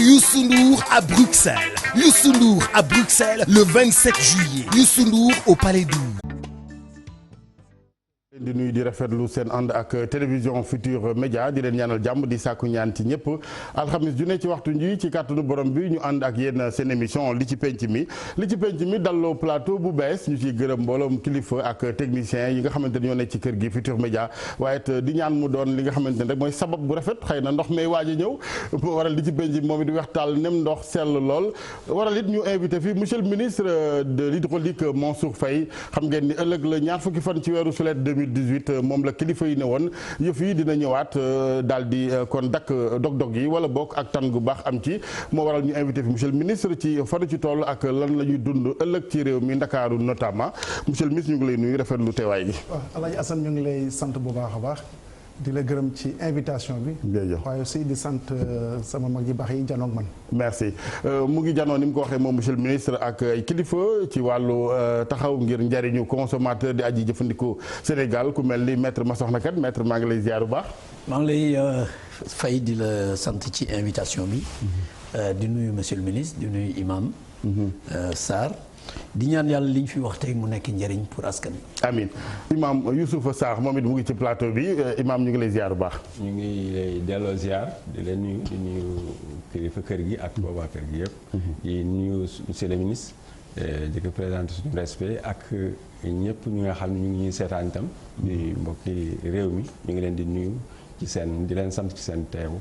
Youssou Ndour à Bruxelles. Youssou Ndour à Bruxelles le 27 juillet. Youssou Ndour au Palais d'Ou. di nuyu di rafetlu seen ànd ak télévision Futur Média di leen ñaanal jàmm di sàkku ñaan ci ñëpp alxamis ju ne ci waxtu nji ci kàttanu borom bi ñu ànd ak yéen seen émission li ci penc mi dalloo plateau bu bees ñu ciy gërëm mbooloom kilifa ak technicien yi nga xamante ne ñoo nekk ci kër gi Futur Média waaye it di ñaan mu doon li nga xamante ne rek mooy sabab bu rafet xëy na ndox may waaj a ñëw waral li ci penc mi moom it di waxtaal nem ndox sell lool waral it ñu invité fi monsieur le ministre de l'hydraulique Mansour Faye xam ngeen ni ëllëg la ñaar fukki fan ci weeru sulet 2018 moom la kilifa yi ne woon yëf yi dina ñëwaat daal di kon dakk dog-dog yi wala bokk ak tan gu baax am ci moo waral ñu invité fi monsieur le ministre ci fanu ci toll ak lan la ñuy dund ëllëg ci réew mi Ndakaaru notamment monsieur le ministre ñu ngi lay nuyu rafetlu teewaay bi. waaw Alaaji Assane ñu ngi lay sant bu baax a baax di la gërëm ci invitation bi. waaye aussi di sant sama mag yi baax yi janoog man. merci mu ngi janoo ni mu ko waxee moom monsieur le ministre ak ay kilifa ci wàllu taxaw ngir njariñu consommateur di aji jëfandikoo Sénégal ku mel ni maître Massokhna Kane maître maa ngi lay ziar bu baax. maa ngi lay fay di la sant ci invitation bi. di nuyu monsieur le ministre di nuyu imam Sarr. di ñaan yàlla li ñu fi wax tey mu nekk njëriñ pour askan wi. amiin imam Youssoufa Sarr moom it mu ngi ci plateau bi imam ñu ngi lay ziar bu baax. ñu ngi lay delloo ziar di leen nuyu di nuyu kilifa kër gi ak boobaa kër gi yëpp. di nuyu monsieur le ministre di ko présenter suñu respect ak ñëpp ñi nga xam ne ñu ngi ñuy seetaan itam di mbokki réew mi ñu ngi leen di nuyu. ci seen di leen sant ci seen teewlu.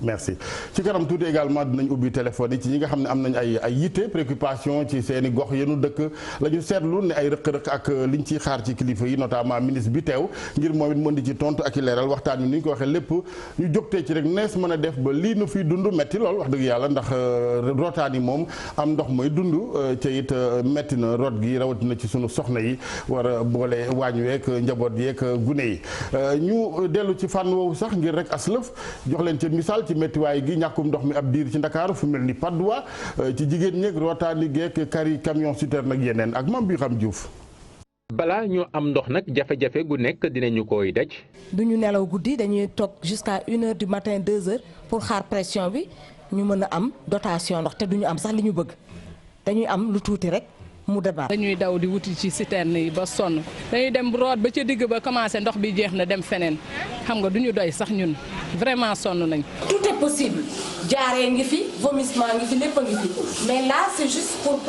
merci ci kanam tuuti également dinañ ubbi téléphone yi ci ñi nga xam ne am nañ ay yitte préoccupation ci seen i gox yenu dëkk la ñu seetlu ne ay rëq-rëq ak liñ ciy xaar ci kilifa yi notamment ministre bi teew ngir moom it mën di ci tontu ak i leeral waxtaan wi ni ñu ko waxee lépp ñu jógtee ci rek nees mën a def ba lii nu fiy dund metti lool wax dëgg yàlla ndax rootaan yi moom am ndox mooy dund ca it metti na root gi rawatina ci sunu soxna yi war a boole waañ week njaboot yeeg gune yi ñu dellu ci fànn woowu sax ngir rek aslëf jox leen ci misaal ci méttiwaay gi ñàkkum ndox mi ab diir ci Ndakaaru fu mel ni Padoua ci jigéen ñeeg rootaani geek kari camion citerne ak yeneen ak mam bi xam Diouf. balaa ñu am ndox nag jafe-jafe gu nekk dinañu koy daj. duñu nelaw guddi dañuy toog jusqu'à 1h du matin 2h pour xaar pression bi ñu mën a am dotation ndox te duñu am sax li ñu bëgg dañuy am lu tuuti rek. mu débat dañuy daw di wuti ci citerne yi ba sonn dañuy dem root ba ca digg ba commencé ndox bi jeex na dem feneen xam nga duñu doy sax ñun vraiment sonn nañ. tout est possible jaaree ngi fi vomissement ngi fi lépp a ngi fi mais là c'est juste pour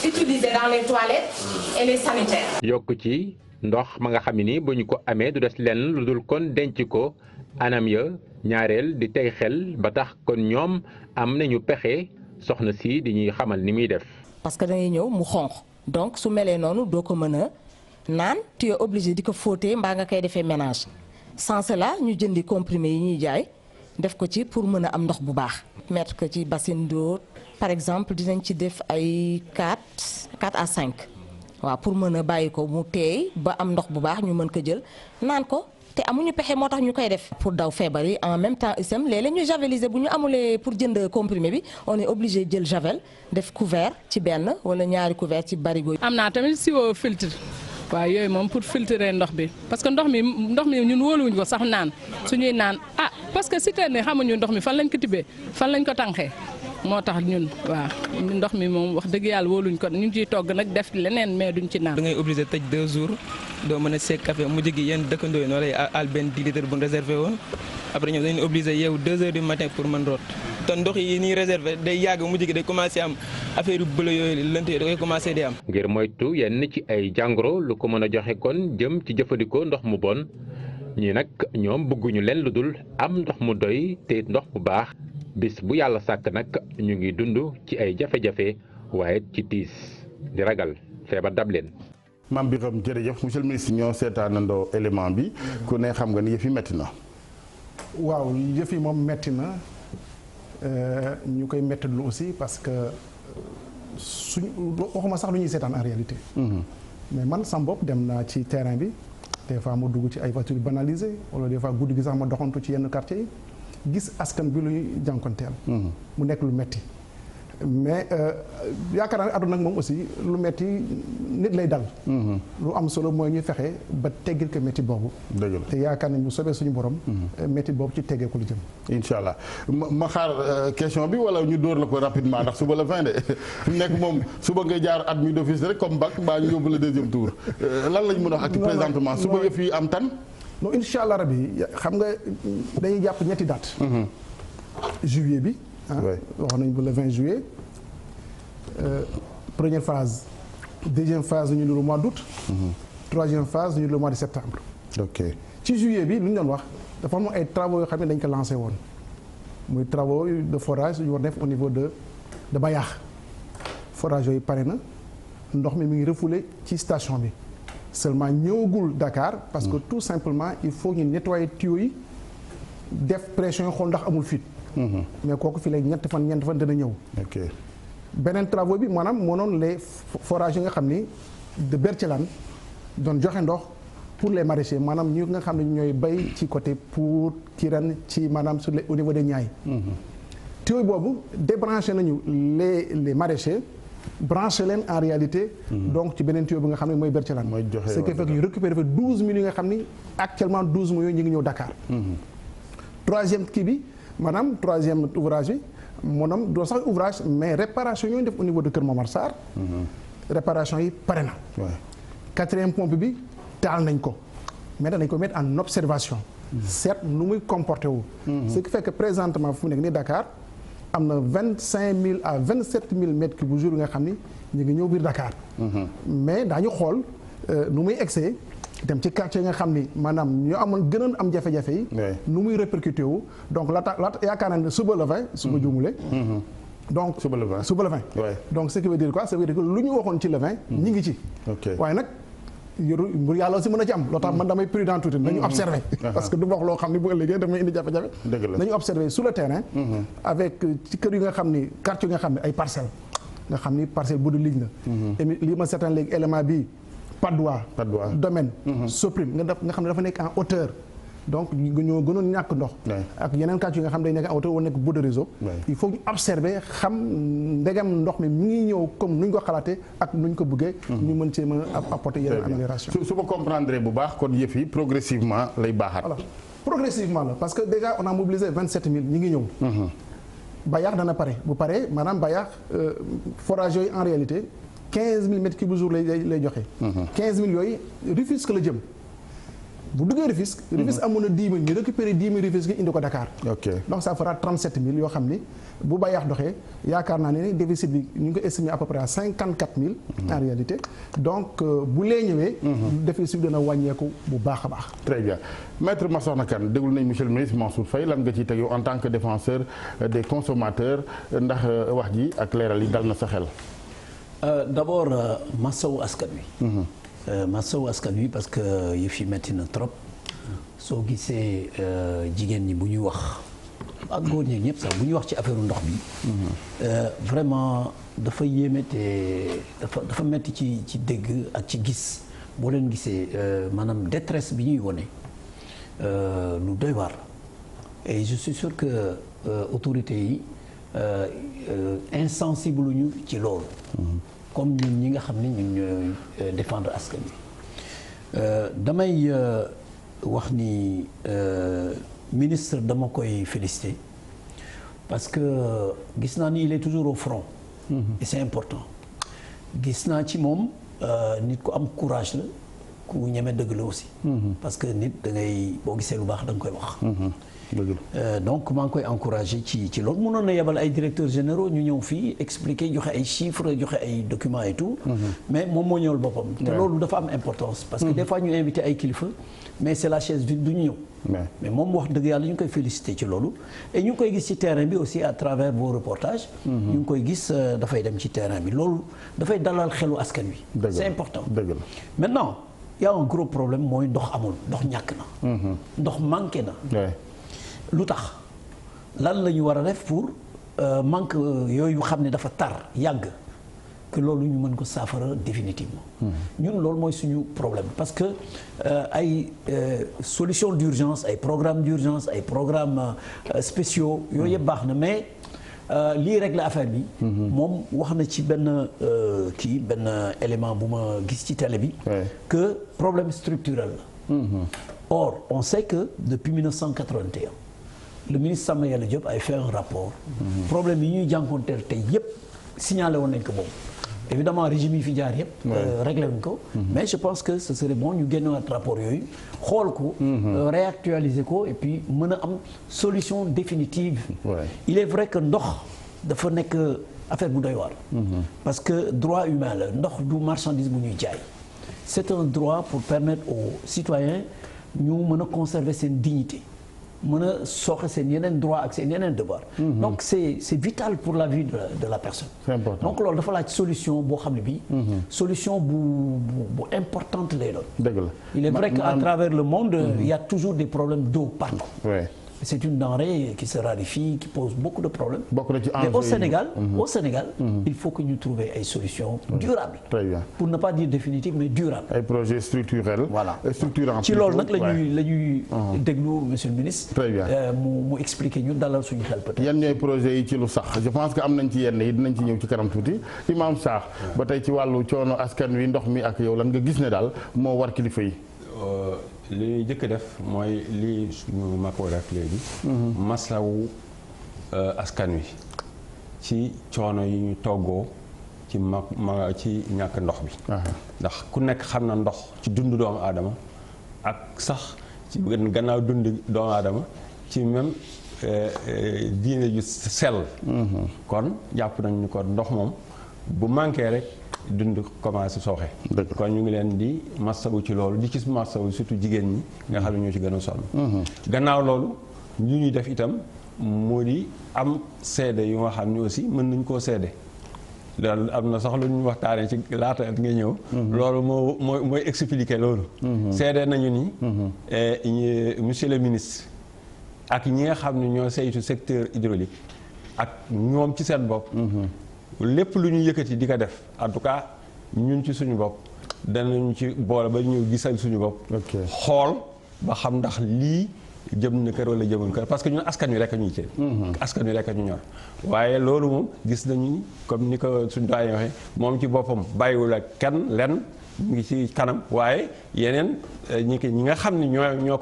utiliser dans les toilettes et les sanitaires. yokk ci ndox ma nga xam ni bu ñu ko amee du des lenn lu dul kon denc ko anam ya ñaareel di tey xel ba tax kon ñoom am nañu pexe soxna si di ñuy xamal ni muy def. parce que dangay ñëw mu xonq donc su melee noonu doo ko mën a naan tu es obligé di ko fóotee mbaa nga koy defee ménage sans cela ñu jëndi comprimé yi ñuy jaay def ko ci pour mën a am ndox bu baax. mettre ko ci bassine d'eau par exemple dinañ ci def ay 4 à 5 waaw pour mën a bàyyi ko mu teey ba am ndox bu baax ñu mën ko jël naan ko. te amuñu pexe moo tax ñu koy def pour daw feebar yi en même temps itam léeg-léeg ñu javeliser bu ñu amulee pour jënd comprimé bi on est obligé jël javel def couvert ci benn wala ñaari couvert ci barigo. am naa tamit siwo filtre waaw yooyu moom pour filtrer ndox bi parce que ndox mi ñun wóoluwuñ ko sax naan suñuy naan parce que citerne xamuñu ndox mi fan lañ ko tibbee fan lañ ko tànqee moo tax ñun waaw ndox mi moom wax dëgg yàlla wóoluñ ko ñu ngi ciy togg nag def leneen mais duñ ci naan. da ngay obligé tëj 2 jours doo mën a seeg café mujj gi yéen dëkkandoo yi noo lay al benn 10 litres bu ñu réservé woon après ñoom dañuy obligé yeewu 2 heures du matin pour mën root te ndox yi nii réservé day yàgg mujj gi day commencé am affaire yu bële yooyu lënt yi da koy commencé di am. ngir moytu yenn ci ay jàngoro lu ko mën a joxe kon jëm ci jëfandikoo ndox mu bon ñii nag ñoom bëgguñu leen lu dul am ndox mu doy te ndox bu baax. bis bu yàlla sàkk nag ñu ngi dund ci ay jafe-jafe waaye ci tiis di ragal feebar dab leen. maam Birame jërëjëf monsieur le ministre ñoo seetaanandoo élément bi ku ne xam nga ni yëf yi metti na. waaw yëf yi moom metti na ñu koy mettitlu aussi parce que suñ waxuma sax lu ñuy seetaan en réalité. mais man sam bopp dem naa ci terrain bi des fois ma dugg ci ay voitures banalisées wala des fois guddi gi sax ma doxantu ci yenn quartier yi. gis askan bi luy jànkonteel mu nekk lu metti mais yaakaar naa ne àdduna nag moom aussi lu metti nit lay dal. lu am solo mooy ñu fexe ba teggil ko métti boobu. dëgg la te yaakaar nañ bu sobee suñu borom. métti boobu ci teggeeku lu jëm. incha allah ma xaar question bi wala ñu dóor la ko rapidement ndax suba la fin de fi mu nekk moom suba ngay jaar admis d'office rek comme bac baa ñu yóbbu le deuxième tour lan lañ mën a wax ak présentement suba yëf yi am tan. non incha allah rabi xam nga dañuy jàpp ñetti date. juillet bi. wax nañ ba le 20 juillet première phase deuxième phase ñu le mois d'août. troisième phase ñu le mois de septembre. ok ci juillet bi lu ñu doon wax dafa am ay travaux yoo xam ne dañ ko lancé woon muy travaux de forage yu war def au niveau de Bayaax forage yooyu pare na ndox mi ngi refoulé ci station bi seulement ñëwagul Dakar parce que tout simplement il faut ñu nettoyer tuyaux yi def pression yi xool ndax amul fuite. mais kooku fii lay ñeenti fan dana ñëw. ok beneen travaux bi maanaam moo noon les forages yi nga xam ni de Berthielane doon joxe ndox pour les maraîchers maanaam ñi nga xam ne ñooy bay ci côté pour Kirène ci maanaam sur les au niveau des Niayes. tuyau boobu débranché nañu les maraîchers branché leen en réalité. donc ci beneen tuyau bi nga xam ne mooy Berthielane. mooy joxe ce qui fait que ñu récupéré fa 12 millions yi nga xam ni actuellement 12 millions ñu ngi ñëw Dakar. troisième kii bi. maanaam troisième ouvrage bi maanaam doo sax ouvrage mais réparation yooyu def au niveau de Kër Momar Sarr. réparation yi pare na. quatrième pompe bi taal nañ ko mais danañ ko mettre en observation. seet nu muy comporté wu. ce qui fait que présentement fu mu nekk nii Dakar am na 25 000 à 27 000 mètres cubes bu jour nga xam ni ñu ngi ñëw biir Dakar. mais daañu xool nu muy excès. dem ci quartier nga xam ni maanaam ñoo amoon gënoon am jafe-jafe yi. nu muy répercuté wu donc laata yaakaar naa ne suba la 20. suba juumule. donc suba la 20. donc ce qui veut dire quoi ça veut dire que lu ñu waxoon ci le 20. ñi ngi ci. waaye nag yoru yàlla aussi mën a ci am. loo tax man damay prudent tuuti nañu observer. parce que du wax loo xam ni bu ëllëgee damay indi jafe-jafe. nañu observer sur le terrain. avec ci kër yi nga xam ni quartier yi nga xam ni ay parcelles. nga xam ni parcelle bu du ligne la. li ma seetaan léegi élément bii. Padois domaine Soprim nga xam ne dafa nekk en hauteur donc ñoo gënoon ñàkk ndox ak yeneen quartier yi nga xam ne day nekk en hauteur wala nekk bout de réseau il faut ñu observer xam ndegam ndox mi ngi ñëw comme nuñ ko xalaatee ak nuñ ko bëggee ñu mën cee mën a apporter yeneen amélioration su ma comprendre bu baax kon yëf yi progressivement lay baaxaat voilà progressivement la parce que déjà on a mobilisé 27 000 ñi ngi ñëw Bayaax dana pare bu paree maanaam Bayaax forage yooyu en réalité 15 000 mètres cubes jour lay joxe. 15 000 yooyu Rufisque la jëm bu duggee Rufisque. Rufisque amoon na 10 000 ñu récupéré 10 000 Rufisque indi ko Dakar. donc ça fera 37 000 yoo xam ni bu Bayaax doxee yaakaar naa ne déficit bi ñu ngi ko estimé à peu près à 54 000. en réalité donc bu lee ñëwee. déficit bi dana wàññeeku bu baax a baax. très bien maître Massokhna Kane déglu nañ monsieur le ministre Mansour Faye lan nga ciy teg yow en tant que défenseur des consommateurs ndax wax ji ak leeral yi dal na sa xel. D'abord masawu askan wi. masawu askan wi parce que yëf yi metti na trop soo gisee jigéen ñi bu ñuy wax ak góor ñi ñëpp sax bu ñuy wax ci affaire ndox bi. vraiment dafa yéeme te dafa metti ci dégg ak ci gis boo leen gisee maanaam détresse bi ñuy wone lu doy waar et je suis sûr que autorités yi. insensible ñu ci loolu. comme ñun ñi nga xam ne ñun ñooy défendre askan wi damay wax ni ministre dama koy féliciter parce que gis naa ni il est toujours au front. et c'est important gis naa ci moom nit ku am courage la ku ñeme dëgg la aussi. parce que nit da ngay boo gisee lu baax da nga koy wax. donc maa ngi koy encouragé ci loolu mënoon na yebal ay directeurs généraux ñu ñëw fii expliquer joxe ay chiffres joxe ay documents et tout. mais moom moo ñëwal boppam. te loolu dafa am importance. parce que des fois ñu invité ay kilifa mais c'est la chaise vide du ñu ñëw. mais moom wax dëgg yàlla ñu ngi koy féliciter ci loolu. et ñu ngi koy gis ci terrain bi aussi à travers vos reportages. ñu ngi koy gis dafay dem ci terrain bi loolu dafay dalal xelu askan wi. c'est important. maintenant il y a un gros problème mooy ndox amul ndox ñàkk na. ndox manqué na. lu tax lan la ñu war a def pour manque yooyu xam ne dafa tar yàgg que loolu ñu mën ko saafara définitivement. ñun loolu mooy suñu problème parce que ay solution d'urgence ay programme d'urgence ay programmes spéciaux yooyu yëpp baax na mais lii régler affaire bi. moom wax na ci benn benn élément bu ma gis ci télé bi. que problème structurel la. Or on sait que depuis 1981 le ministre Samba Yalla Diop a fait un rapport. problème yi ñuy jànkoonteel tey yépp signalé woon nañ ko boobu. Évidemment régime yi fi jaar yëpp. réglé wuñ ko. mais je pense que ce serait bon ñu génnewaat rapport yooyu xool ko. réactualiser ko et puis mën a am solution définitive. Il est vrai que ndox dafa nekk affaire bu doy waar. parce que droit humain la ndox du marchandise bu ñuy jaay. c'est un droit pour permettre aux citoyens ñu mën a conserver seen dignité. mën a soxe seen yeneen droit ak seen yeneen devoir. donc c'est vital pour la vie de la personne. C'est important. donc loolu dafa laaj solution boo xam ne bii. solution bu importante lay doon. dëgg la il est vrai qu'à travers le monde. il y a toujours des problèmes d'eau partout. C'est une denrée qui se raréfie, qui pose beaucoup de problèmes. Mais au Sénégal, il faut que nous trouvions des solutions durables. Très bien. Pour ne pas dire définitives, mais durables. Des projets structurels. Voilà. Structurants. Ci loolu nag la ñuy déglu monsieur le ministre. Très bien. mu expliquer ñu dalal suñu xel peut-être. yan ñooy projets yi ci lu sax je pense que am nañ ci yenn yi dinañ ci ñëw ci kanam tuuti Imam Sarr ba tey ci wàllu coono askan wi ndox mi ak yow lan nga gis ne daal moo war kilifa yi. li ñuy jëkk def mooy lii suñu makoo def léegi maslawu askan wi ci coono yi ñu toggoo ci ci ñàkk ndox bi ndax ku nekk xam na ndox ci dund doomu aadama ak sax ci gannaaw dund doomu aadama ci même diine ju sell kon jàpp nañ ni ko ndox moom bu manqué rek dund commencé sooxe kon ñu ngi leen di massawu ci loolu di ci massawu surtout jigéen ñi nga xam ne ñoo ci gën a sonn gannaaw loolu ñu ñuy def itam moo di am seede yu nga xam ne aussi mën nañ koo seede loolu am na sax lu ñu waxtaanee ci laata nga ñëw loolu mooy expliquer loolu seede nañu ni monsieur le ministre ak ñi nga xam ne ñoo saytu secteur hydraulique ak ñoom ci seen bopp lépp lu ñu yëkkati di ko def en tout cas ñun ci suñu bopp danañu ci boole ba ñëw gisal suñu bopp xool ba xam ndax lii jëm na kër wala jëmul kër parce que ñun askan wi rek a ñuy cee askan wi rek a ñu ñor waaye loolu moom gis nañu ni comme ni ko suñu doyen waxee moom ci boppam bàyyiwul ak kenn lenn mu ngi ci kanam waaye yeneen ñi nga xam ne ñoo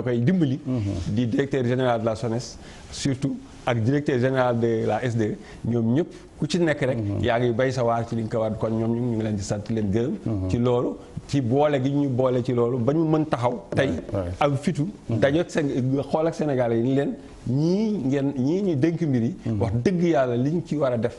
koy dimbali di directeur général de la SONES surtout ak directeur général de la SDE ñoom ñëpp ku ci nekk rek yaa ngi bay sa waar ci li nga ko war kon ñoom ñu ngi leen di sant leen gërëm ci loolu ci boole gi ñu boole ci loolu ba ñu mën taxaw tey ak fitu dajoog xool ak Sénégalais yi ni leen ñii ñu dénk mbir yi wax dëgg yàlla liñ ci war a def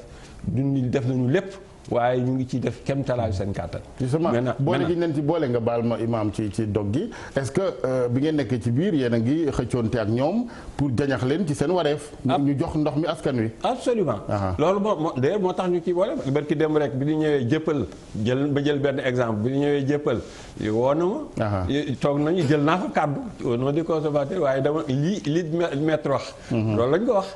duñ def nañu lépp waaye ñu ngi ciy def kem talaayu seen kàttan. justement boole gi leen ci boole nga baal ma imaam ci dog gi est-ce que bi ngeen nekkee ci biir yéen a ngi xëccoonte ak ñoom pour jañax leen ci seen wareef. ñu jox ndox mi askan wi. absolument loolu d'ailleurs moo tax ñu ciy boole barki dem rek bi ñu ñëwee jëppal jël benn exemple bi ñu ñëwee jëppal woo na ma. toog nañu jël naa fa kàddu au nom du consommateur waaye dama li maître wax. loolu lañ ko wax.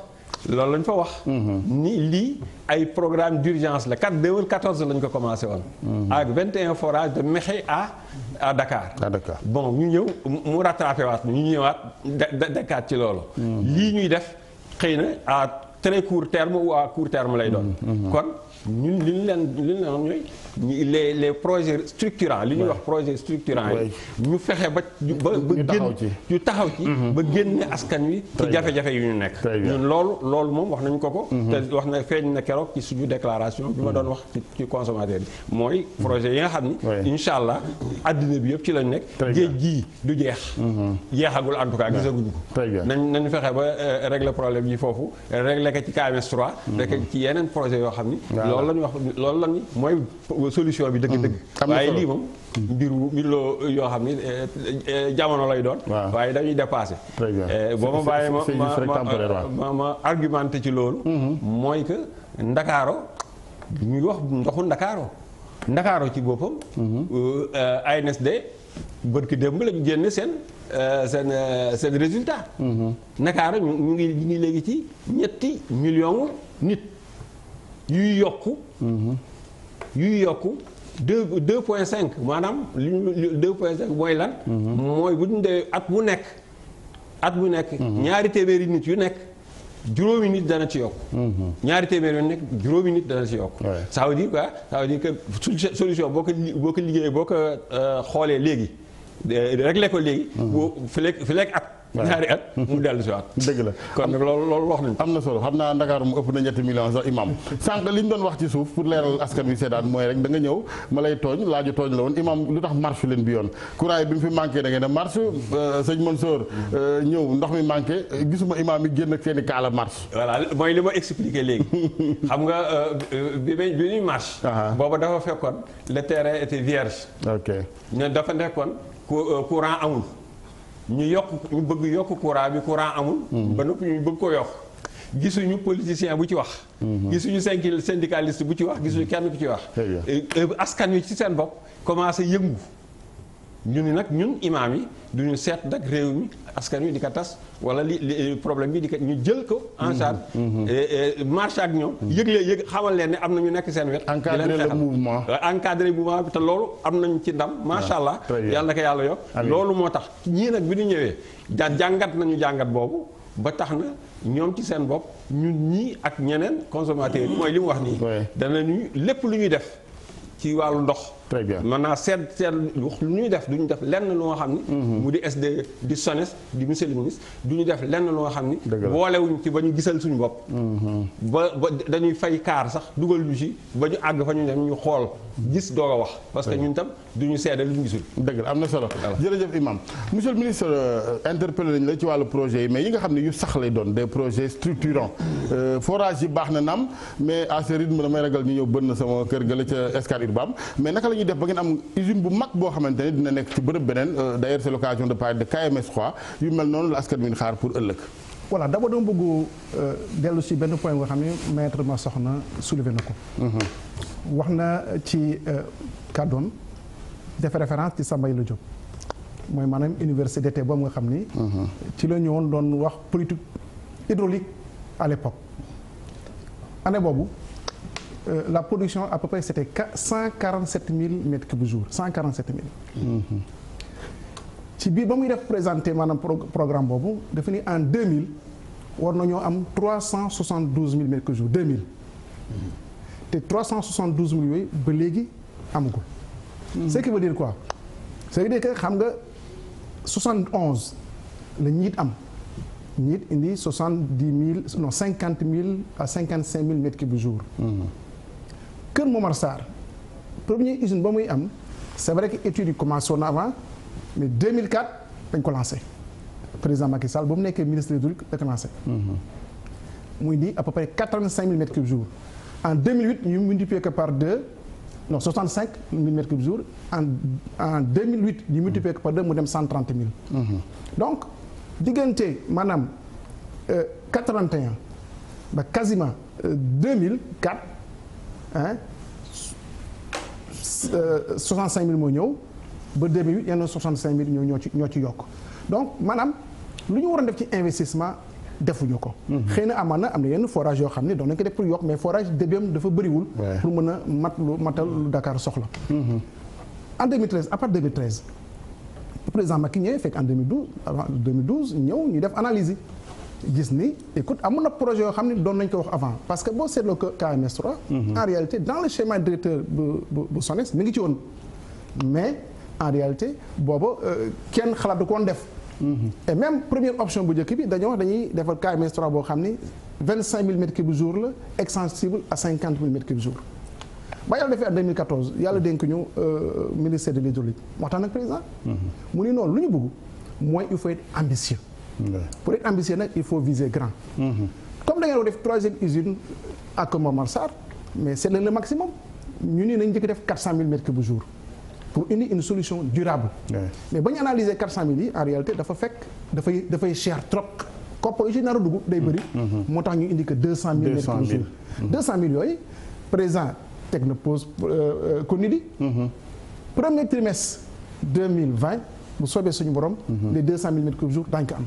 loolu lañ fa wax. ni lii ay programme d'urgence la 2014 lañ ko commencé woon. avec 21 forages de Mékhé à Dakar. bon ñu ñëw mu rattrapé waat ñu ñëwaat Dakar ci loolu. lii ñuy def xëy na à très court terme ou à court terme lay doon. kon ñun li ñu leen ñooy les projets structurants li ñuy wax projet structurant yi ñu fexe ba ñu taxaw ci ba génne askan wi ci jafe-jafe yu ñu nekk ñun loolu moom wax nañu ko te wax na feeñ na keroog ci suñu déclaration bi ma doon wax ci consommateur bi mooy projet yi nga xam ni incha allah addina bi yëpp ci lañ nekk géej gii du jeexagul en tout cas gisaguñu ko nañu fexe ba régler problème yi foofu régler ko ci KMS 3 rek ci yeneen projet yoo xam ni loolu la ñu wax loolu la ni mooy solution bi dëgg-dëgg waaye lii moom mbir yoo xam ni jamono lay doon waaye dañuy dépassé boo ma bàyyee ma argumenté ci loolu mooy que Ndakaaro ñuy wax ndoxu Ndakaaro ci boppam ANSD bërki démb la ñu génne seen résultat Ndakaaro ñu ngi léegi ci 3 millions nit yuy yokku 2.5 maanaam li ñu 2.5 mooy lan mooy bu ñu dee at mu nekk ñaari téeméeri nit yu nekk juróomi nit dana ci yokk. ñaari téeméer yoon nekk juróomi nit dana ci yokk. ça veut dire quoi ça veut dire que solution boo ko liggéeyee boo ko xoolee léegi réglé ko léegi. fi lekk at. ñaari at mu dellu si waat. dëgg la kon nag loolu wax nañu. am na solo xam naa Ndakaaru mu ëpp na ñetti millions sax imam sànq li ñu doon wax ci suuf pour leeral askan wi seetaan mooy rek da nga ñëw ma lay tooñ laaju tooñ la woon imam lu tax marche leen bi yoon courant yi bi mu fi manqué da ngeen a marche sëñ Mansour ñëw ndox mi manqué gisuma imam yi génn ak seen i kaala marche. voilà mooy li ma expliqué léegi xam nga bi ñuy marche. booba dafa fekkoon le terrain était vierge. ok ñun dafa nekkoon courant amul. ñu bëgg yokk courant bi courant amul. ba noppi ñu bëgg ko yokk. gisuñu politicien bu ci wax. gisuñu syndicaliste bu ci wax gisuñu kenn ku ci wax. askan wi ci seen bopp commencé yëngu. ñu ni nag ñun imaam yi duñu seet nag réew mi askan wi di ko tas wala li problème bi di ko ñu jël ko en charge. marche ak ñoom. yëg xamal leen ne am na ñu nekk seen wet. encadrer le mouvement. encadrer mouvement bi te loolu am nañ ci ndam. macha allah yàlla na ko yàlla yokk. loolu moo tax ñii nag bi ñu ñëwee jàngat nañu jàngat boobu ba tax na ñoom ci seen bopp ñun ñii ak ñeneen consommateurs yi mooy li mu wax nii. danañu lépp lu ñuy def ci wàllu ndox. très bien mën naa seet lu ñuy def du ñu def lenn lu nga xam ni. mu di SDE di SONES di monsieur le ministre du ñu def lenn lu nga xam ni. boolewuñ ci ba ñu gisal suñu bopp. ba dañuy fay kaar sax dugal ñu ci ba ñu àgg fa ñu dem ñu xool gis doog a wax. parce que ñun tam du ñu seede lu ñu gisul. dëgg la am na solo jërëjëf imam monsieur le ministre interpellé nañ la ci wàllu projet yi mais yi nga xam ne yu sax lay doon des projets structurants forage yi baax na naam mais à ce rythme damay ragal ñu ñëw bën na sama kër ga la ca Escale Urbam mais naka la ñuy def ba ngeen am usine bu mag boo xamante ne dina nekk ci bërëb beneen d'ailleurs c'est l'occasion de parler de KMS 3 yu mel noonu la askan wi xaar pour ëllëg. voilà d'abord dama bëgg dellu si benn point nga xam ne maître ma soxna soulevé na ko. wax na ci kàddoom def référence ci Samba Yilo Diop mooy maanaam université d'été boobu nga xam ni. ci la ñëwoon doon wax politique hydraulique à l'époque année boobu. La production à peu près c'était 147 000 mètres cubes jour 147 000. ci biir ba muy def présenté maanaam programme boobu dafa ni en 2000 war nañoo am 372 000 mètres cubes jour 2000. te 372 000 yooyu ba léegi amagul. ce qui veut dire quoi. ça veut dire que xam nga 71 la ñiit am. ñiit indi 70 000 non 50 000 à 55 000 mètres cubes jour. Kër Momar Sarr première usine ba muy am c'est vrai que études yi commencé woon avant mais 2004 dañ ko lancé président Macky Sall ba mu nekkee ministre de l'Hydraulique da ko lancé. muy di à peu près 85 000 mètres cubes jour. En 2008 ñu multiplié ko par 2 non 65 000 mètres cubes jour en 2008 ñu multiplié ko par 2 mu dem 130 000. donc diggante maanaam 81 ba quasiment 2004. 65 000 moo ñëw ba 2008 yenn 65 000 ñoo ci yokk donc maanaam lu ñu waroon def ci investissement defuñu ko. xëy na am na yenn forage yoo xam ne doon nañ ko def pour yokk mais forage débéem dafa bëriwul. pour mën a matal lu Dakar soxla. En 2013 à partir de 2013 le président Macky ñëwee fekk en 2012 avant 2012 ñëw ñu def analyse yi. gis ni écoute amoon na projet yoo xam ne doon nañ ko wax avant parce que boo seetloo que KMS 3 en réalité dans le schéma directeur bu SONES mi ngi ci woon mais en réalité booba kenn xalaat du ko woon def et même première option bu njëkk bi dañoo wax dañuy defal KMS 3 boo xam ni 25 000 mètres cubes jour la extensible à 50 000 mètres cubes jour ba yàlla defee en 2014 yàlla dénk ñu ministère de l'hydraulique waxtaan ak président mu ni noonu lu ñu bëgg mooy il faut être ambitieux. Pour être ambitieux nag il faut viser grand. Comme da ngeen def troisième usine à Kër Momar Sarr mais c'est le maximum ñu ni nañ njëkk def 400 000 mètres cubes jour pour indi une solution durable. Mais ba ñu analyser 400 000 yi en réalité dafa fekk dafay cher trop. koppar yu ci nar a dugg day bëri. moo tax ñu indi que 200 000 mètres cubes jour. 200 000 yooyu président teg na pause konidi. Premier trimestre 2020 bu soobee suñu borom. les 200 000 mètres cubes jour daañu ko am.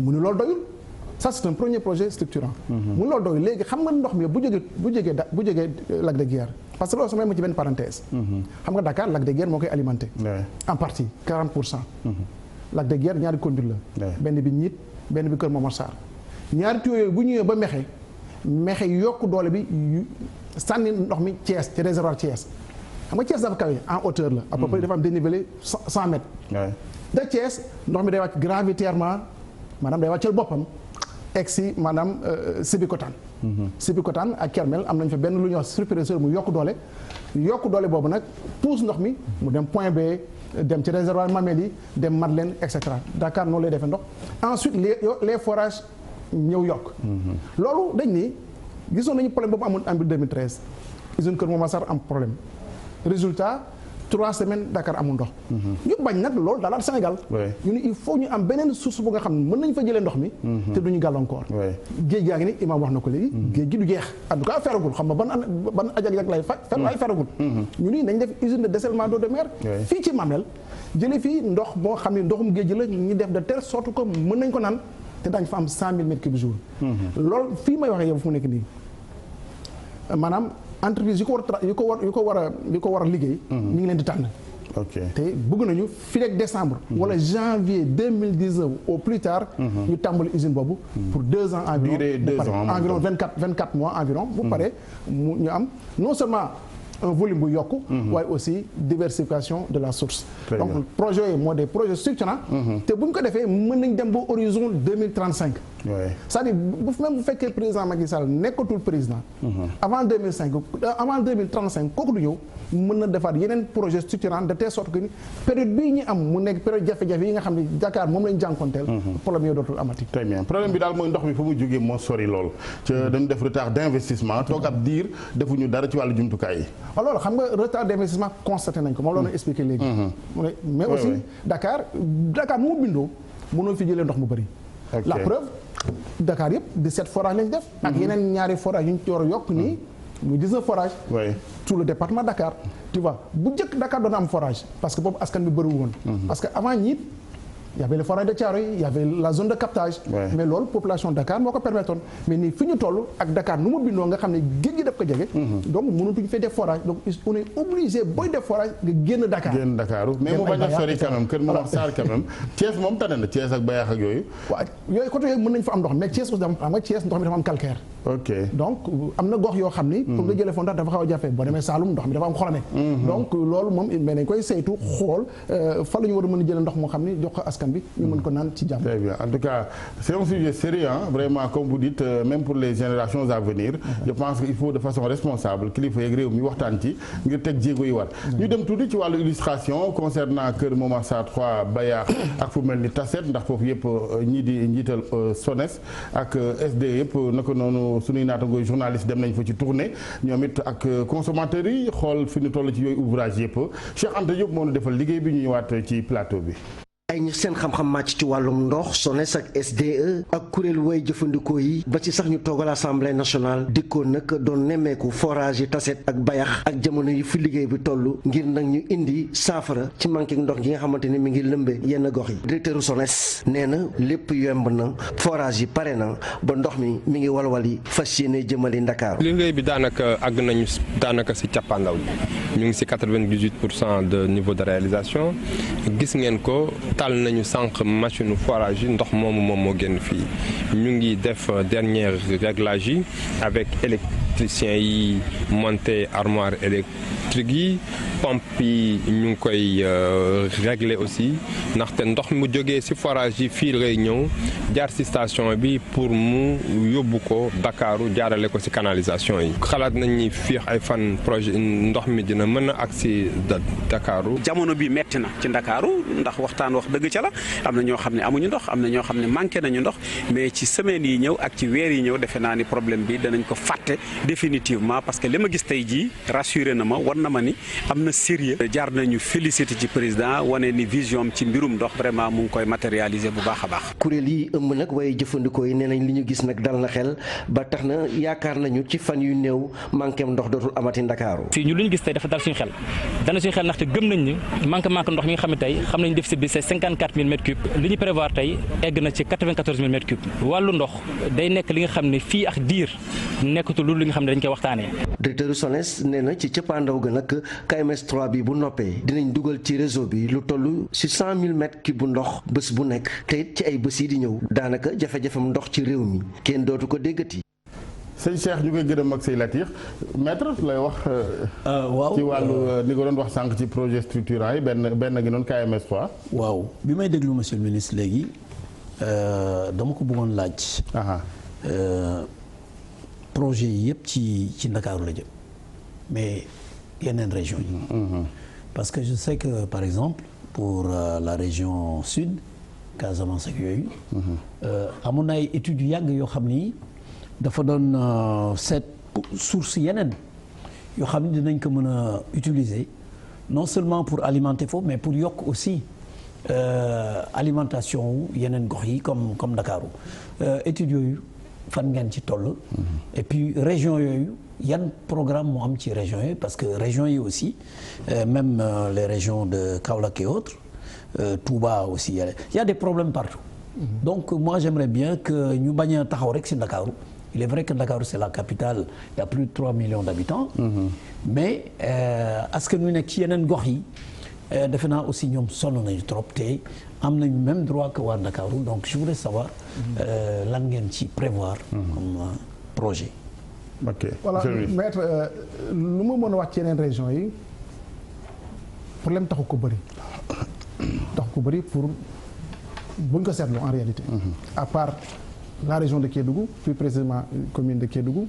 mu ni loolu doyul ça c'est un premier projet structurant. mu loolu doyul léegi xam nga ndox mi bu jógee lac de Guiers parce que loolu sama ma ci benn parenthèse. xam nga Dakar lac de Guiers moo koy alimenté. en partie 40%. lac de Guiers ñaari conduite la. benn bi Niit benn bi Kër Momar Sarr ñaari tuyaux yooyu bu ñëwee ba mexe yokk doole bi sànni ndox mi Thiès ci réservoir Thiès xam nga Thiès dafa kawe en hauteur la. à peu près dafa am dénivelé 100 mètres. de Thiès ndox mi day wàcc gravitairement maanaam day wàccal boppam egg si maanaam Sébikotane. Sébikotane ak Kermel am nañ fa benn lu ñuy wax surpresseur mu yokk doole boobu nag pousse ndox mi mu dem Point B dem ci réservoir Mamel yi dem Madeleine et cetera Dakar noonu lay defee ndox ensuite les forages ñëw yokk. loolu dañ ni gisoon nañu problème boobu amoon en 2013 usine Kër Momar am problème résultat 3 semaines Dakar amul ndox. ñu bañ nag loolu daalaat Sénégal. ñu ne il faut ñu am beneen source bu nga xam ne mën nañu fa jëlee ndox mi. te duñu gàllankoor. géej gaa ngi ni Imaam wax na ko léegi. géej gi du jeex en tout cas feragul xam nga ban ajak lay feragul. ñu ni nañ def usine de dessalement d'eau de mer. fii ci Mamel jëlee fii ndox moo xam ne ndoxum géej la ñu def de telle sorte que mën nañ ko naan te daañu fa am 100 000 mètres cubes jour. loolu fii may waxee yow fu mu nekk nii maanaam. entreprise yu ko war a liggéey. ñu ngi leen di tànn. te bëgg nañu fii ak décembre. wala janvier 2019 au plus tard. ñu tàmbali usine boobu. pour 2 ans environ. durée 2 ans environ 24 mois environ. bu paree ñu am non seulement un volume bu yokku. waaye aussi diversification de la source. donc projet yi moo des projets structurants. te bu ñu ko defee mën nañ dem ba horizon 2035. c'est-à-dire même bu fekkee président Macky Sall nekkatul président. avant 2035 kooku du ñëw mën na defaat yeneen projet structurant de telle sorte que ni période bii ñu am mu nekk période jafe-jafe yi nga xam ne Dakar moom lañ jànkonteel. problème yooyu dootul amati. très bien problème bi daal mooy ndox mi fa mu jógee moo sori lool. dañu def retard d'investissement toog ab diir defuñu dara ci wàllu jumtukaay yi. waaw loolu xam nga retard d'investissement constaté nañ ko moom la ñu expliqué léegi. mais aussi Dakar mu bindoo mënoo fi jëlee ndox mu bëri. la preuve Dakar yëpp 17 forages lañ def. ak yeneen ñaari forages yu ñu ci war a yokk nii muy 19 forages. tout le département Dakar. tu vois bu njëkk Dakar doon am forage parce que boobu askan bi bëriwul woon. parce que avant ñiit y avait le forage de Thiaroye y avait la zone de captage. mais loolu population Dakar moo ko permettoon mais nii fi ñu toll ak Dakar nu mu bindoo nga xam ne géej gi daf ko jege. donc mënatuñu fay def forage donc on est obligé booy def forage nga génn Dakar. génn Dakar mais mu bañ a sori quand même Kër Momar Sarr quand même Thiès moom tane na Thiès ak Bayax ak yooyu. waaw yooyu côté yooyu mën nañu fa am ndox mais Thiès aussi xam nga Thiès ndox mi dafa am calcaire. donc am na gox yoo xam ni. pour nga jëlee foofu ndax dafa xaw a jafe boo demee Saloum ndox mi dafa am xolame. donc loolu moom mais dañ koy saytu xool fa la ñu war a mën a jëlee ndox moo xam ni jox ko askan bi ñu mën ko naan ci jàmm. Très bien en tout cas c'est un sujet sérieux vraiment comme vous dites même pour les générations à venir. je pense qu'il faut de façon responsable kilifa yeeg réew mi waxtaan ci ngir teg jéego yi war. ñu dem tuuti ci wàllu illustration concernant Kër Momar Sarr 3 Bayax ak fu mel ni Tasset ndax foofu yëpp ñii di njiital SONES ak SD yëpp naka noonu suñuy naatangooy journaliste dem nañ fa ci tournée ñoom it ak consommateurs yi xool fi ñu toll ci yooyu ouvrage yëpp Cheikh Anta Diop moo ñu defal liggéey bi ñu ñëwaat ci plateau bi. ay ñi seen xam-xam màcc ci wàllum ndox SONES ak SDE ak kuréel way jëfandikoo yi ba ci sax ñu toogal assemblée nationale dikkoon nag doon nemmeeku forage yi Tasset ak Bayax ak jamono yi fi liggéey bi toll ngir nag ñu indi saafara ci manqué ndox gi nga xamante ni mi ngi lëmbe yenn gox yi directeur SONES nee na lépp yemb na forage yi pare na ba ndox mi ngi walwali fas yéene jëmali Ndakaaru. liggéey bi daanaka àgg nañu daanaka si cappaandaw ñu ngi si 98% de niveau de réalisation gis ngeen ko. taal nañu sànq machine forage yi ndox moomu moom moo génn fii ñu ngi def dernier réglage yi avec électricien yi monter armoire électrique yi pompe yi ñu ngi koy régler aussi ndaxte ndox mu jógee ci forage yi fii lay ñëw jaar ci station bi pour mu yóbbu ko Dakaaru jaarale ko ci canalisation yi xalaat nañ ni fii ay fan projet ndox mi dina mën a agsi Dakaaru. jamono bi metti na ci Ndakaaru ndax waxtaan wax dëgg ca la am na ñoo xam ne amuñu ndox am na ñoo xam ne manqué nañu ndox mais ci semaines yi ñëw ak ci weer yi ñëw defe naa ni problème bi danañ ko fàtte définitivement parce que li ma gis tey jii rassuré na ma war na ma ni am na sérieux jaar nañu félicité ci président wane ni vision ci mbirum ndox vraiment mu ngi koy matérialiser bu baax a baax. kuréel yi ëmb nag waaye jëfandikoo yi nee nañ li ñu gis nag dal na xel ba tax na yaakaar nañu ci fan yu néew manqué ndox dootul amati Ndakaaru. fii ñu li ñu gis tey dafa dal suñu xel ndaxte gëm nañ ni manqué ndox mi nga xam ne tey xam nañ déficit bi c'est 54 000 mètres cubes li ñu prévoir tey egg na ci 94 000 mètres cubes wàllu ndox day nekk li nga xam ne fii ak diir nekkatul lu li nga nga xam ne dañ koy waxtaanee. directeur SONES nee na ci cëppaandaw ga nag KMS 3 bi bu noppee dinañ dugal ci réseau bi lu toll ci 100 000 mètres cubes bu ndox bés bu nekk te it ci ay bés yi di ñëw daanaka jafe-jafem ndox ci réew mi kenn dootu ko déggati. sëñ Cheikh ñu koy gërëm ak say latir maître lay wax. waaw ci wàllu ni nga doon wax sànq ci projet structurant yi benn gi noonu KMS 3. waaw bi may déglu monsieur le ministre léegi dama ko bëggoon laaj. projet yi yëpp ci Ndakaaru la jëm mais yeneen région yi. parce que je sais que par exemple pour la région sud Casamance ak yooyu. amoon na ay études yu yàgg yoo xam ni dafa doon seet source yeneen yoo xam ni dinañ ko mën a utiliser non seulement pour alimenter foofu mais pour yokk aussi alimentation wu yeneen gox yi comme Ndakaaru études yooyu fan ngeen ci toll. et puis région yooyu yan programme moo am ci région yi parce que région yi aussi même les régions de Kaolack et autres Touba aussi il y a des problèmes partout. donc moi j'aimerais bien que ñu bañ a taxaw rek ci Ndakaaru. il est vrai que Ndakaaru c'est la capitale il y a plus de 3 millions d'habitants. mais askan wi nekk ci yeneen gox yi defe naa aussi ñoom sonn nañu trop te am nañu même droit que waa Ndakaaru donc je voudrais savoir lan ngeen ci prévoir comme projet. ok voilà maître lu ma mën a wax ci yeneen région yi problème taxu ko bëri pour buñ ko seetlu en réalité. à part la région de Kédougou plus précisément commune de Kédougou.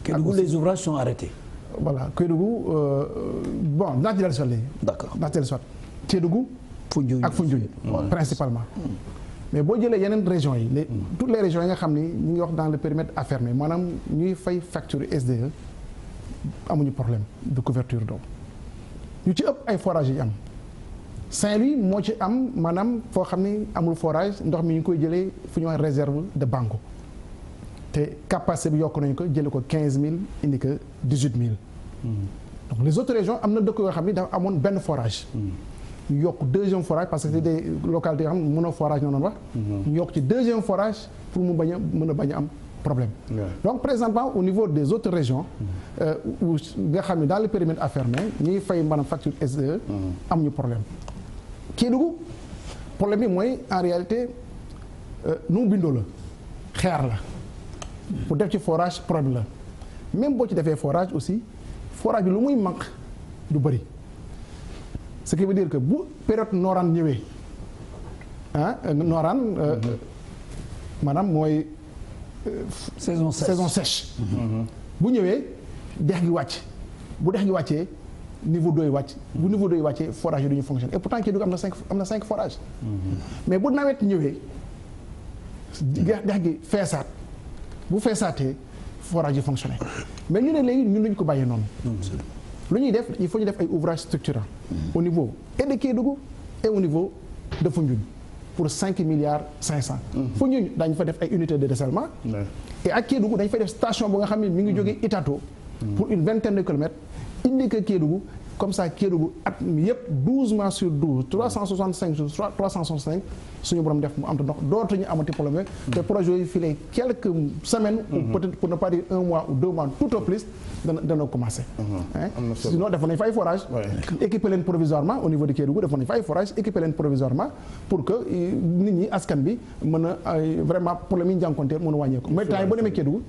Kédougou les ouvrages sont arrêtés. voilà Kédougou bon naa ci dellu si waat léegi. d'accord naa ci dellu si waat Kédougou. Foundiougne ak Foundiougne principalement. mais boo jëlee yeneen régions yi toutes les régions yi nga xam ni ñu ngi wax dans le périmètre affermé maanaam ñuy fay facture SDE amuñu problème de couverture d'eau ñu ci ëpp ay forages yi am Saint-Louis moo ci am maanaam foo xam ni amul forage ndox mi ñu koy jëlee fu ñuy wax réserve de Bango te capacité bi yokk nañu ko jëlee ko 15000 indi ko 18000. donc les autres régions am na dëkk yoo xam ni dafa amoon benn forage. ñu yokk deuxième forage parce que c'est des localités yoo xam ne mënoo forage noonu wax. ñu yokk ci deuxième forage pour mu mën a bañ a am problème. donc présentement au niveau des autres régions. où nga xam ne dans le périmètre affermé ñuy fay maanaam facture SDE. amuñu problème. Kédougou problème bi mooy en réalité nu mu bindoo la xeer la pour def ci forage problème la même boo ci defee forage aussi forage bi lu muy manque du bëri. ce qui veut dire que bu période nooraan ñëwee nooraan maanaam mooy saison sèche bu ñëwee dex gi wàcc bu dex gi wàccee niveau d'eau yi wàcc bu niveau d'eau yi wàccee forage yi du ñu fonctionner et pourtant Kédougou am na 5 forages mais bu nawet ñëwee dex gi feesaat bu feesaatee forage yi fonctionner mais ñu ne léegi ñun duñ ko bàyyee noonu lu ñuy def il faut ñu def ay ouvrages structurants au niveau et de Kédougou et au niveau de Foundiougne pour 5 milliards 500. Foundiougne dañu fa def ay unités de dessalement. et ak Kédougou dañu fay def station bu nga xam ne mi ngi jógee Itato pour une vingtaine de kilomètres indi ko Kédougou comme ça Kédougou at mi yëpp 12 mois sur 12 365 jours 365 suñu borom def mu am te ndox dootuñu amati problème te projet yooyu fii lay quelques semaines ou peut-être pour ne pas dire 1 mois ou 2 mois tout au plus dana commencer. sinon defoon nañu fa ay forage équiper leen provisoirement au niveau de Kédougou defoon nañu fa ay forage équiper leen provisoirement pour que nit ñi askan bi mën a vraiment problème yi ñu jànkonteel mën a wàññeeku mais temps yi boo demee Kédougou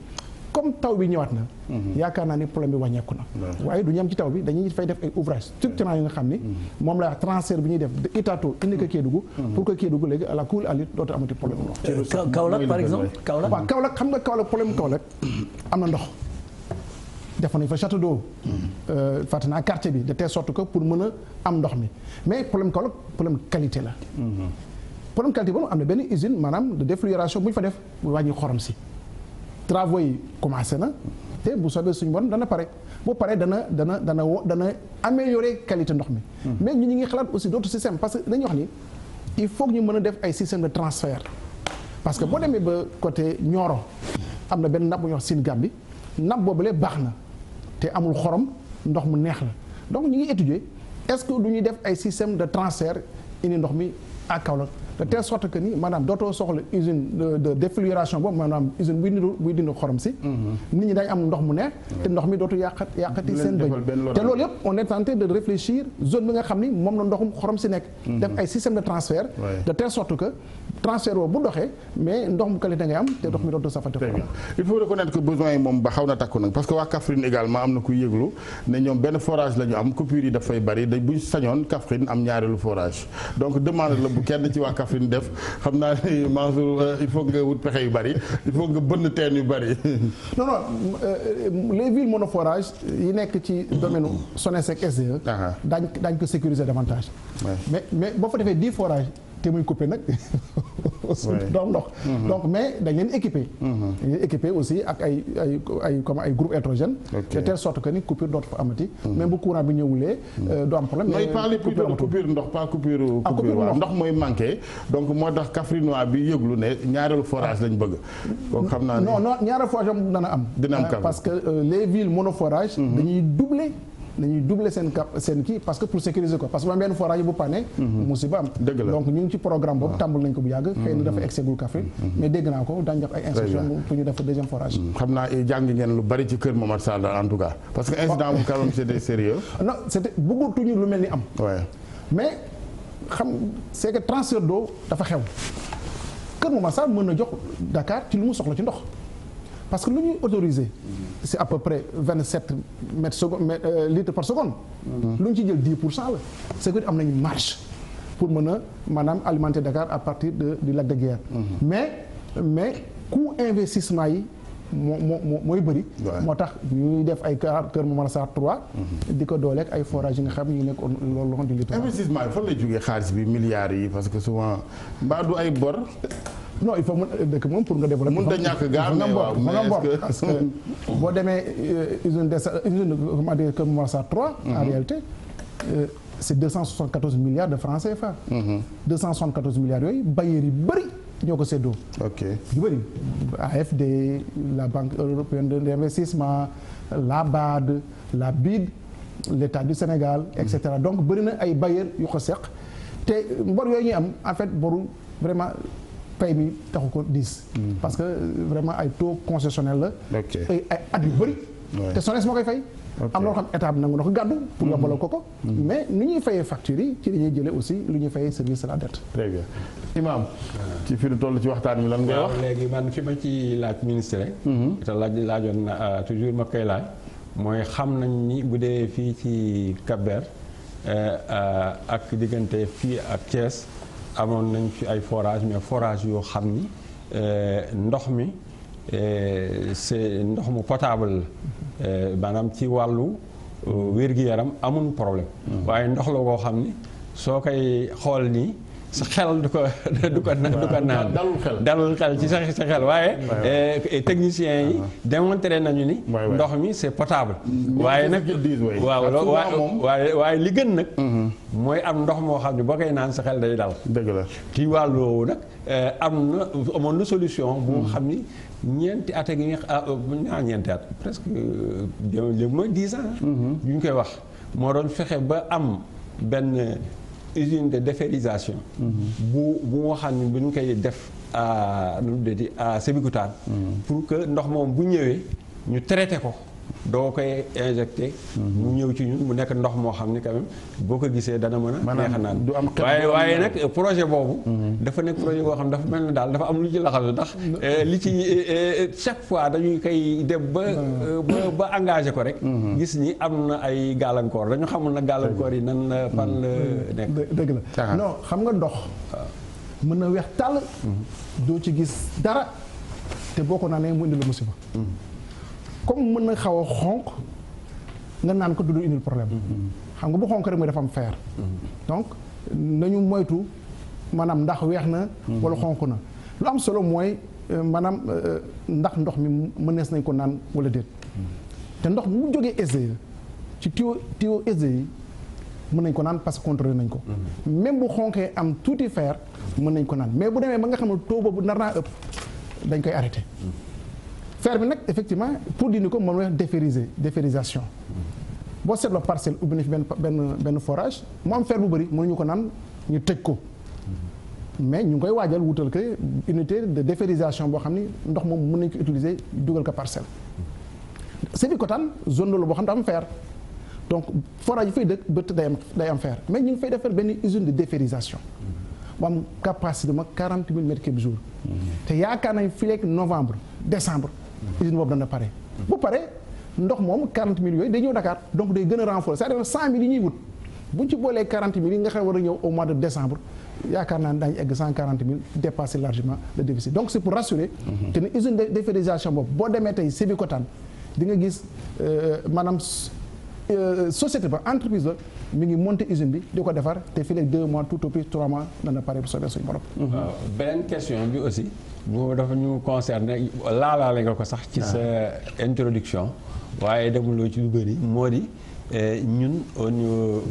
comme taw bi ñëwaat na yaakaar naa ni problème bi wàññeeku na waaye du ñu am ci taw bi dañuy fay def ay ouvrage structurants yi nga xam ni moom la transfert bi ñuy def de Itato indi ko Kédougou pour que Kédougou léegi à la cool à lutte dootu amati problème Kaolack par exemple waaw Kaolack xam nga Kaolack problème Kaolack am na ndox defoon nañu fa château d'eau fàtte naa quartier bi de telle sorte que pour mën a am ndox mi mais problème Kaolack problème qualité la problème qualité boobu am na benn usine maanaam de défluoration bu ñu fa def wàññi xorom si travaux yi commencé na te bu soobee suñu borom dana pare boo paree dana améliorer qualité ndox mi mais ñu ngi xalaat aussi d'autres systèmes parce que dañuy wax ni il faut que ñu mën a def ay système de transfert parce que boo demee ba côté Nioro am na benn napp bu ñuy wax Sine Gambie napp boobule baax na te amul xorom ndox mu neex la donc ñu ngi étudier est-ce que du ñuy def ay système de transfert indi ndox mi à Kaolack de telle sorte que ni maanaam dootoo soxla usine de défluoration boobu maanaam usine buy dindi xorom si. nit ñi dañ am ndox mu neex. te ndox mi dootu yàqati seen bëñ. te loolu yëpp on est tenté de réfléchir zone bi nga xam ni moom la ndoxum xorom si nekk. def ay système de transfert. de telle sorte que transfert boobu bu doxee mais ndox mu qualité ngay am te ndox mi dootu safati xorom. il faut reconnaître que besoin yi moom ba xaw na takku nag parce que waa Kaffrine également am na kuy yëglu ne ñoom benn forage la ñu am coupure yi dafay bari buñ sañoon Kaffrine am ñaareelu forage donc demande la bu kenn ci waa Kaffrine def xam naa ne Mansour il faut nga wut pexe yu bari il faut nga bënn teen yu bari. non les villes monoforages yi nekk ci domaine SONES ak SDE. daañ ko sécuriser davantage. mais boo fa defee 10 forages te muy coupé nag. doom ndox. donc mais dañ leen équipé. dañ leen équipé aussi ak ay groupe électrogène. de telle sorte que ni coupure dootu fa amati. même bu courant bi ñëwulee. doo am problème mais parler plutôt de coupure ndox pas coupure waaw ndox mooy manqué donc moo tax Kaffrinois bi yëglu ne ñaareelu forage lañ bëgg. donc xam naa ne non ñaareelu forage am dana am. dina am parce que les villes monoforages. dañuy doubler seen kii parce que pour sécuriser ko parce que benn forage bu pané musiba am. donc ñu ngi ci programme boobu tàmbal nañ ko bu yàgg. xëy na dafa egsegul Kaffrine mais dégg naa ko daañu def ay instructions pour ñu def deuxième forage. xam naa jàng ngeen lu bari ci kër Momar Sarr en tout cas parce que incident bu quand même c'était sérieux. non c'était bëggatuñu lu mel ni am. mais c'est que transfert d'eau dafa xew kër Momar Sarr mën na jox Dakar ci lu mu soxla ci ndox. parce que lu ñuy autorisé c'est à peu près 27 litres par seconde. lu ñu ci jël 10% la. c'est que am nañu marge pour mën a maanaam alimenter Dakar à partir du lac de Guiers. mais coût investissement yi mooy bëri. moo tax ñuy def ay Kër Momar Sarr 3. di ko dooleeg ay forages yi nga xam ñu nekk loolu long du littoral. investissement yi fan lay jógee xaalis bi milliards yi parce que souvent mbaa du ay bor. non il faut dëkk moom pour nga développer. mënut a ñàkk gaa mais waaw parce que boo demee usine comment dire Kër Momar Sarr 3. en réalité c'est 274 milliards de francs CFA. 274 milliards yooyu bailleurs yi bëri ñoo ko séddoo. yu bëri AFD la Banque européenne d'investissement la BAD la BID l'État du Sénégal et cetera donc bëri na ay bailleurs yu ko seq te bor yooyu ñuy am en fait boru vraiment. pay bi taxu ko 10. parce que vraiment ay taux concessionnel la. ay at yu bëri. te SONES moo koy fay. am loo xam état bi nangu na ko gàddu. pour yombalal ko. mais ni ñuy fayee factures yi ci dañuy jëlee aussi lu ñuy fayee service à la dette. très bien Imam ci fi ñu toll ci waxtaan bi lan ngay wax. léegi man fi ma ci laaj ministre rek. te laajoon na toujours ma koy laaj. mooy xam nañ ni bu dee fii ci Cap-Vert ak diggante fii ak Thiès. amoon nañ fi ay forage mais forage yoo xam ni ndox mi c'est ndox mu potable maanaam ci wàllu wér-gi-yaram amul problème waaye ndox la koo xam ni soo koy xool nii sa xel du ko naan dalul xel ci sa xel waaye techniciens yi démontré nañu ni ndox mi c'est potable waaye nag waaye li gën nag mooy am ndox moo xam ne boo koy naan sa xel day dal dëgg la ci wàllu woowu nag amoon na solution bu xam ni ñeenti at ak ñeenti at presque léegi mooy 10 ans yu ñu koy wax moo doon fexe ba am benn usine de déferrisation bu nga xam ne bu ñu koy def à Sébikotane pour que ndox moom bu ñëwee ñu traité ko doo koy injecté mu ñëw ci ñun mu nekk ndox moo xam ne quand même boo ko gisee dana mën a neex a naan waaye nag projet boobu dafa nekk projet boo xam ne dafa mel ne daal dafa am lu ci laxasu ndax li ci chaque fois dañuy koy dem ba engagé ko rek gis ni am na ay gàllankoor dañu xamul na gàllankoor yi nan fan la nekk dëgg la non xam nga ndox mën na weex tàll doo ci gis dara te boo ko naanee mu indi la musiba comme mën na xaw a xonq nga naan ko du indil problème xam nga bu xonq rek mooy dafa am fer donc nañu moytu maanaam ndax weex na wala xonq na lu am solo mooy maanaam ndax ndox mi mënees nañ ko naan wala déet te ndox mu jógee SDE ci tuyau SDE yi mën nañ ko naan parce que contrôlé nañ ko même bu xonqee am tuuti fer mën nañ ko naan mais bu demee ba nga xam ne taux boobu nar naa ëpp dañ koy arrêté fer bi nag effectivement pour dindi ko moom la déferrisation boo seetloo parcelle ubbi na fi benn forage mu am fer bu bëri mënuñu ko naan ñu tëj ko mais ñu ngi koy waajal wutal ko unité de déferrisation boo xam ni ndox moom mën nañ ko utiliser dugal ko parcelle. Sébikotane zone la boo xam ne dafa am fer donc forage yi fay dëkk bët day am fer mais ñu ngi fay defar benn usine de déferrisation bu am capacité ma 40 000 mètres cubes jour. te yaakaar nañ fii léegi novembre décembre. usine boobu dana pare. bu pare ndox moom 40 000 yooyu day ñëw Dakar donc day gën a renforcer c'est-à-dire 100 000 yi ñuy wut bu ñu ci boolee 40 000 yi nga xam war a ñëw au mois de décembre. yaakaar naa ne daañu egg 140 000 dépasser largement le déficit donc c'est pour rassurer que ne usine de déferrisation boobu boo demee tey Sébikotane di nga gis maanaam société ba entreprise ba mi ngi monter usine bi di ko defar te fii léegi 2 mois tout au plus 3 mois dana pare bu soobee suñu borom. waaw beneen question bi aussi bu dafa ñu concerné laalaale nga ko sax ci sa introduction waaye demuloo ci lu bëri moo di ñun au niveau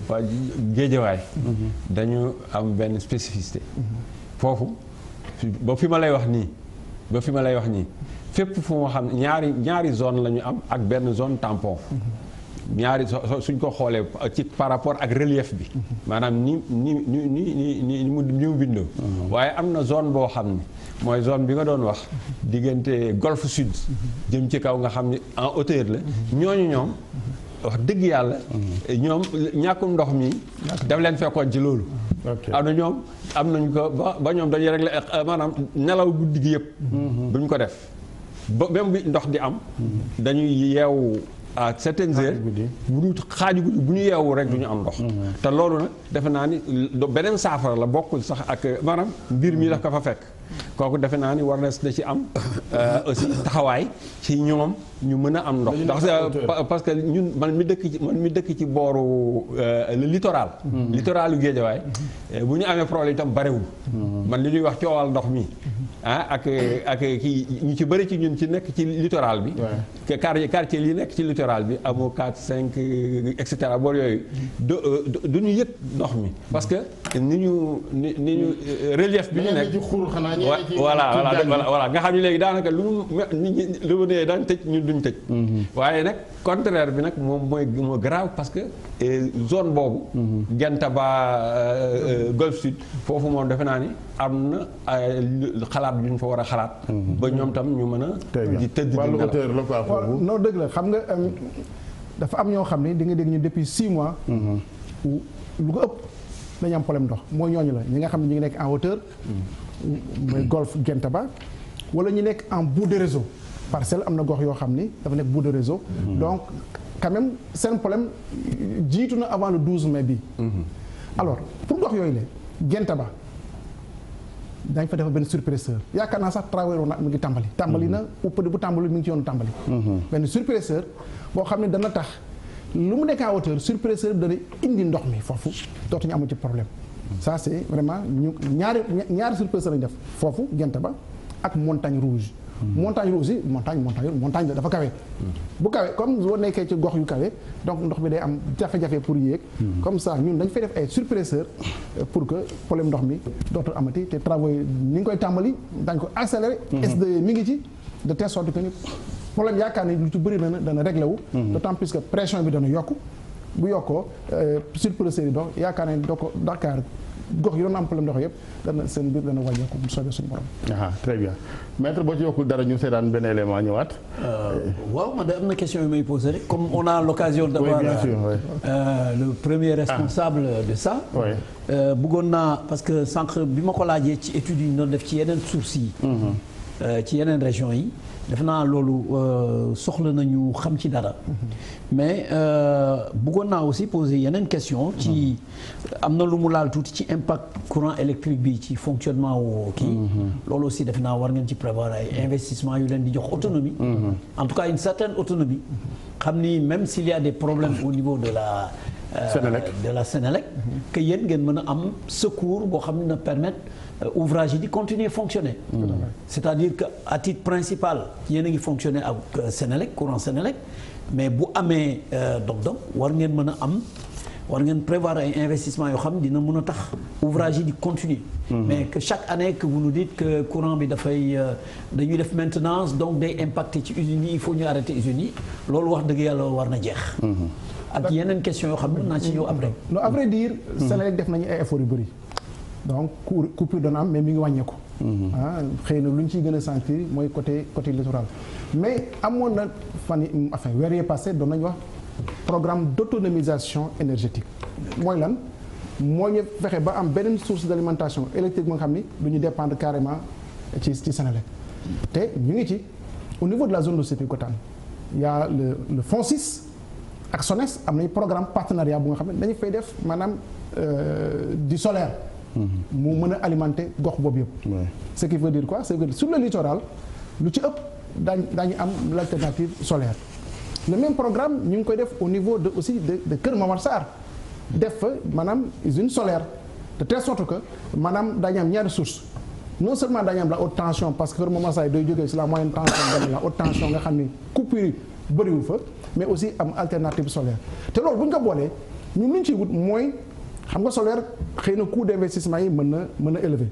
Guédiawaye dañu am benn spécificité foofu ba fi ma lay wax nii fépp fu ma xam ñaari zone la ñu am ak benn zone tampon ñaari suñ ko xoolee ci par rapport ak relief bi maanaam ni mu bindoo waaye am na zone boo xam ni mooy zone bi nga doon wax diggante golfe sud jëm ci kaw nga xam ni en hauteur la ñoom wax dëgg yàlla ñoom ñàkkum ndox mi daf leen fekkoon ci loolu am na ñoom am nañ ko ba ñoom dañuy régler maanaam nelaw guddi gi yëpp duñ ko def ba même bi ndox di am dañuy yeewu à certaines heures bu xaaju guddi bu ñu yeewu rek du ñu am ndox te loolu nag defe naa ni beneen saafara la bokkul sax ak maanaam mbir mi daf ko fa fekk kooku defe naa ni war na da ci am aussi taxawaay ci ñoom ñu mën a am ndox ndax parce que ñun man mi dëkk ci booru le littoralu Guédiawaye bu ñu amee problème itam barewul man li ñuy wax coowal ndox mi ak kii ñu ci bëri ci ñun ci nekk ci littoral bi quartier li nekk ci littoral bi amoo 4 5 et cetera boor yooyu du ñu yëg ndox mi parce que ni ñu relief bi ñu nekk voilà nga xam ne léegi daanaka lu mu nee daan tëj ñun duñ tëj waaye nag contraire bi nag moom moo grave parce que zone boobu Guentaba Golfe Sud foofu moom defe naa ni am na xalaat bi ñu fa war a xalaat ba ñoom tam ñu mën a di tëdd non dëgg la xam nga dafa am ñoo xam ne di nga dégg ñu depuis 6 mois lu ko ëpp dañu am problème ndox mooy ñooñu la ñi nga xam ne ñu ngi nekk en hauteur mooy golfe Guentaba wala ñu nekk en bout de réseau parcelle am na gox yoo xam ni dafa nekk bout de réseau donc quand même seen problème jiitu na avant le 12 mai bi alors pour gox yooyu la Guentaba dañ fa defar benn surpresseur yaakaar naa sax travail woon na mu ngi tàmbali na uppadi bu tàmbali mi ngi ci yoonu tàmbali benn surpresseur boo xam ne dana tax lu mu nekk en hauteur surpresseur bi dana indi ndox mi foofu dootuñu amu ci problème ça c'est vraiment ñu ñaari surpresseur lañ def foofu Guentaba ak montagne rouge montagne rouge yi montagne la dafa kawe bu kawe comme boo nekkee ci gox yu kawe donc ndox bi day am jafe-jafe pour yéeg comme ça ñun dañ fay def ay surpresseur pour que problème ndox mi dootul amati te travaux yi ni ngi koy tàmbali dañ ko accéléré SDE mi ngi ci de telle sorte que ni problème yaakaar ni lu ci bëri dana réglé wu d'autant plus que pression bi dana yokku bu yokkoo surpresseur yi donc yaakaar ne doo ko Dakar gox yi doon am problème ndox yëpp dana seen biir dana wàññeeku bu soobee suñu borom. Très bien maître boo ci yokkul dara ñu seetaan benn élément ñëwaat. waaw man de am na question yu may posé rek comme on a l'occasion d'avoir le premier responsable de ça. bëggoon naa parce que sànq bi ma ko laajee ci études yi ñu doon def ci yeneen sources yi. ci yeneen régions yi. def naa loolu soxla nañu xam ci dara mais bëggoon naa aussi poser yeneen question ci am na lu mu laal tuuti ci impact courant électrique bi ci fonctionnement wu kii loolu aussi def naa war ngeen ci prévoir ay investissement yu leen di jox autonomie en tout cas une certaine autonomie xam ni même s'il y a des problèmes au niveau de la Sénélec que yéen ngeen mën a am secours boo xam ne na permettre ouvrage yi di continuer fonctionner c'est-à-dire que à titre principal yéen a ngi fonctionner ak Sénélec courant Sénélec mais bu amee dog-dog war ngeen mën a am war ngeen prévoir ay investissement yoo xam dina mën a tax ouvrage yi di continuer mais que chaque année que vous nous dites que courant bi dafay dañuy def maintenance donc day impacter ci usines yi il faut ñu arrêter usines yi loolu wax dëgg yàlla war na jeex ak yeneen question yoo xam ne naa ci ñëw après non à vrai dire Sénélec def nañu ay efforts yu bëri donc coupure dana am mais mi ngi wàññeeku. Xëy na lu ñu ciy gën a sentir mooy côté littoral mais amoon na fan enfin weer yee passé doon nañu wax programme d'autonomisation énergétique mooy lan moo ñu fexe ba am beneen source d'alimentation électrique ba nga xam ni du ñu dépendre carrément ci Senelec te ñu ngi ci au niveau de la zone de Sébikotane y a le FONSIS ak SONES am nañu programme partenariat bu nga xam ne dañu fay def maanaam du solaire mu mën a alimenter gox boobu yëpp ce qui veut dire quoi c'est que sur le littoral lu ci ëpp daañu am l'alternative solaire le même programme ñu ngi koy def au niveau de aussi de Kër Momar Sarr def fa maanaam usine solaire de telle sorte que maanaam daañu am ñaari source non seulement daañu am la haute tension parce que Kër Momar Sarr day jógee si la moyenne tension benn la haute tension nga xam ni coupure yi bëriwul fa mais aussi am alternative solaire te loolu bu ñu ko boolee ñun lu ñu ciy wut mooy xam nga solaire xëy na coût d'investissement yi mën na élevé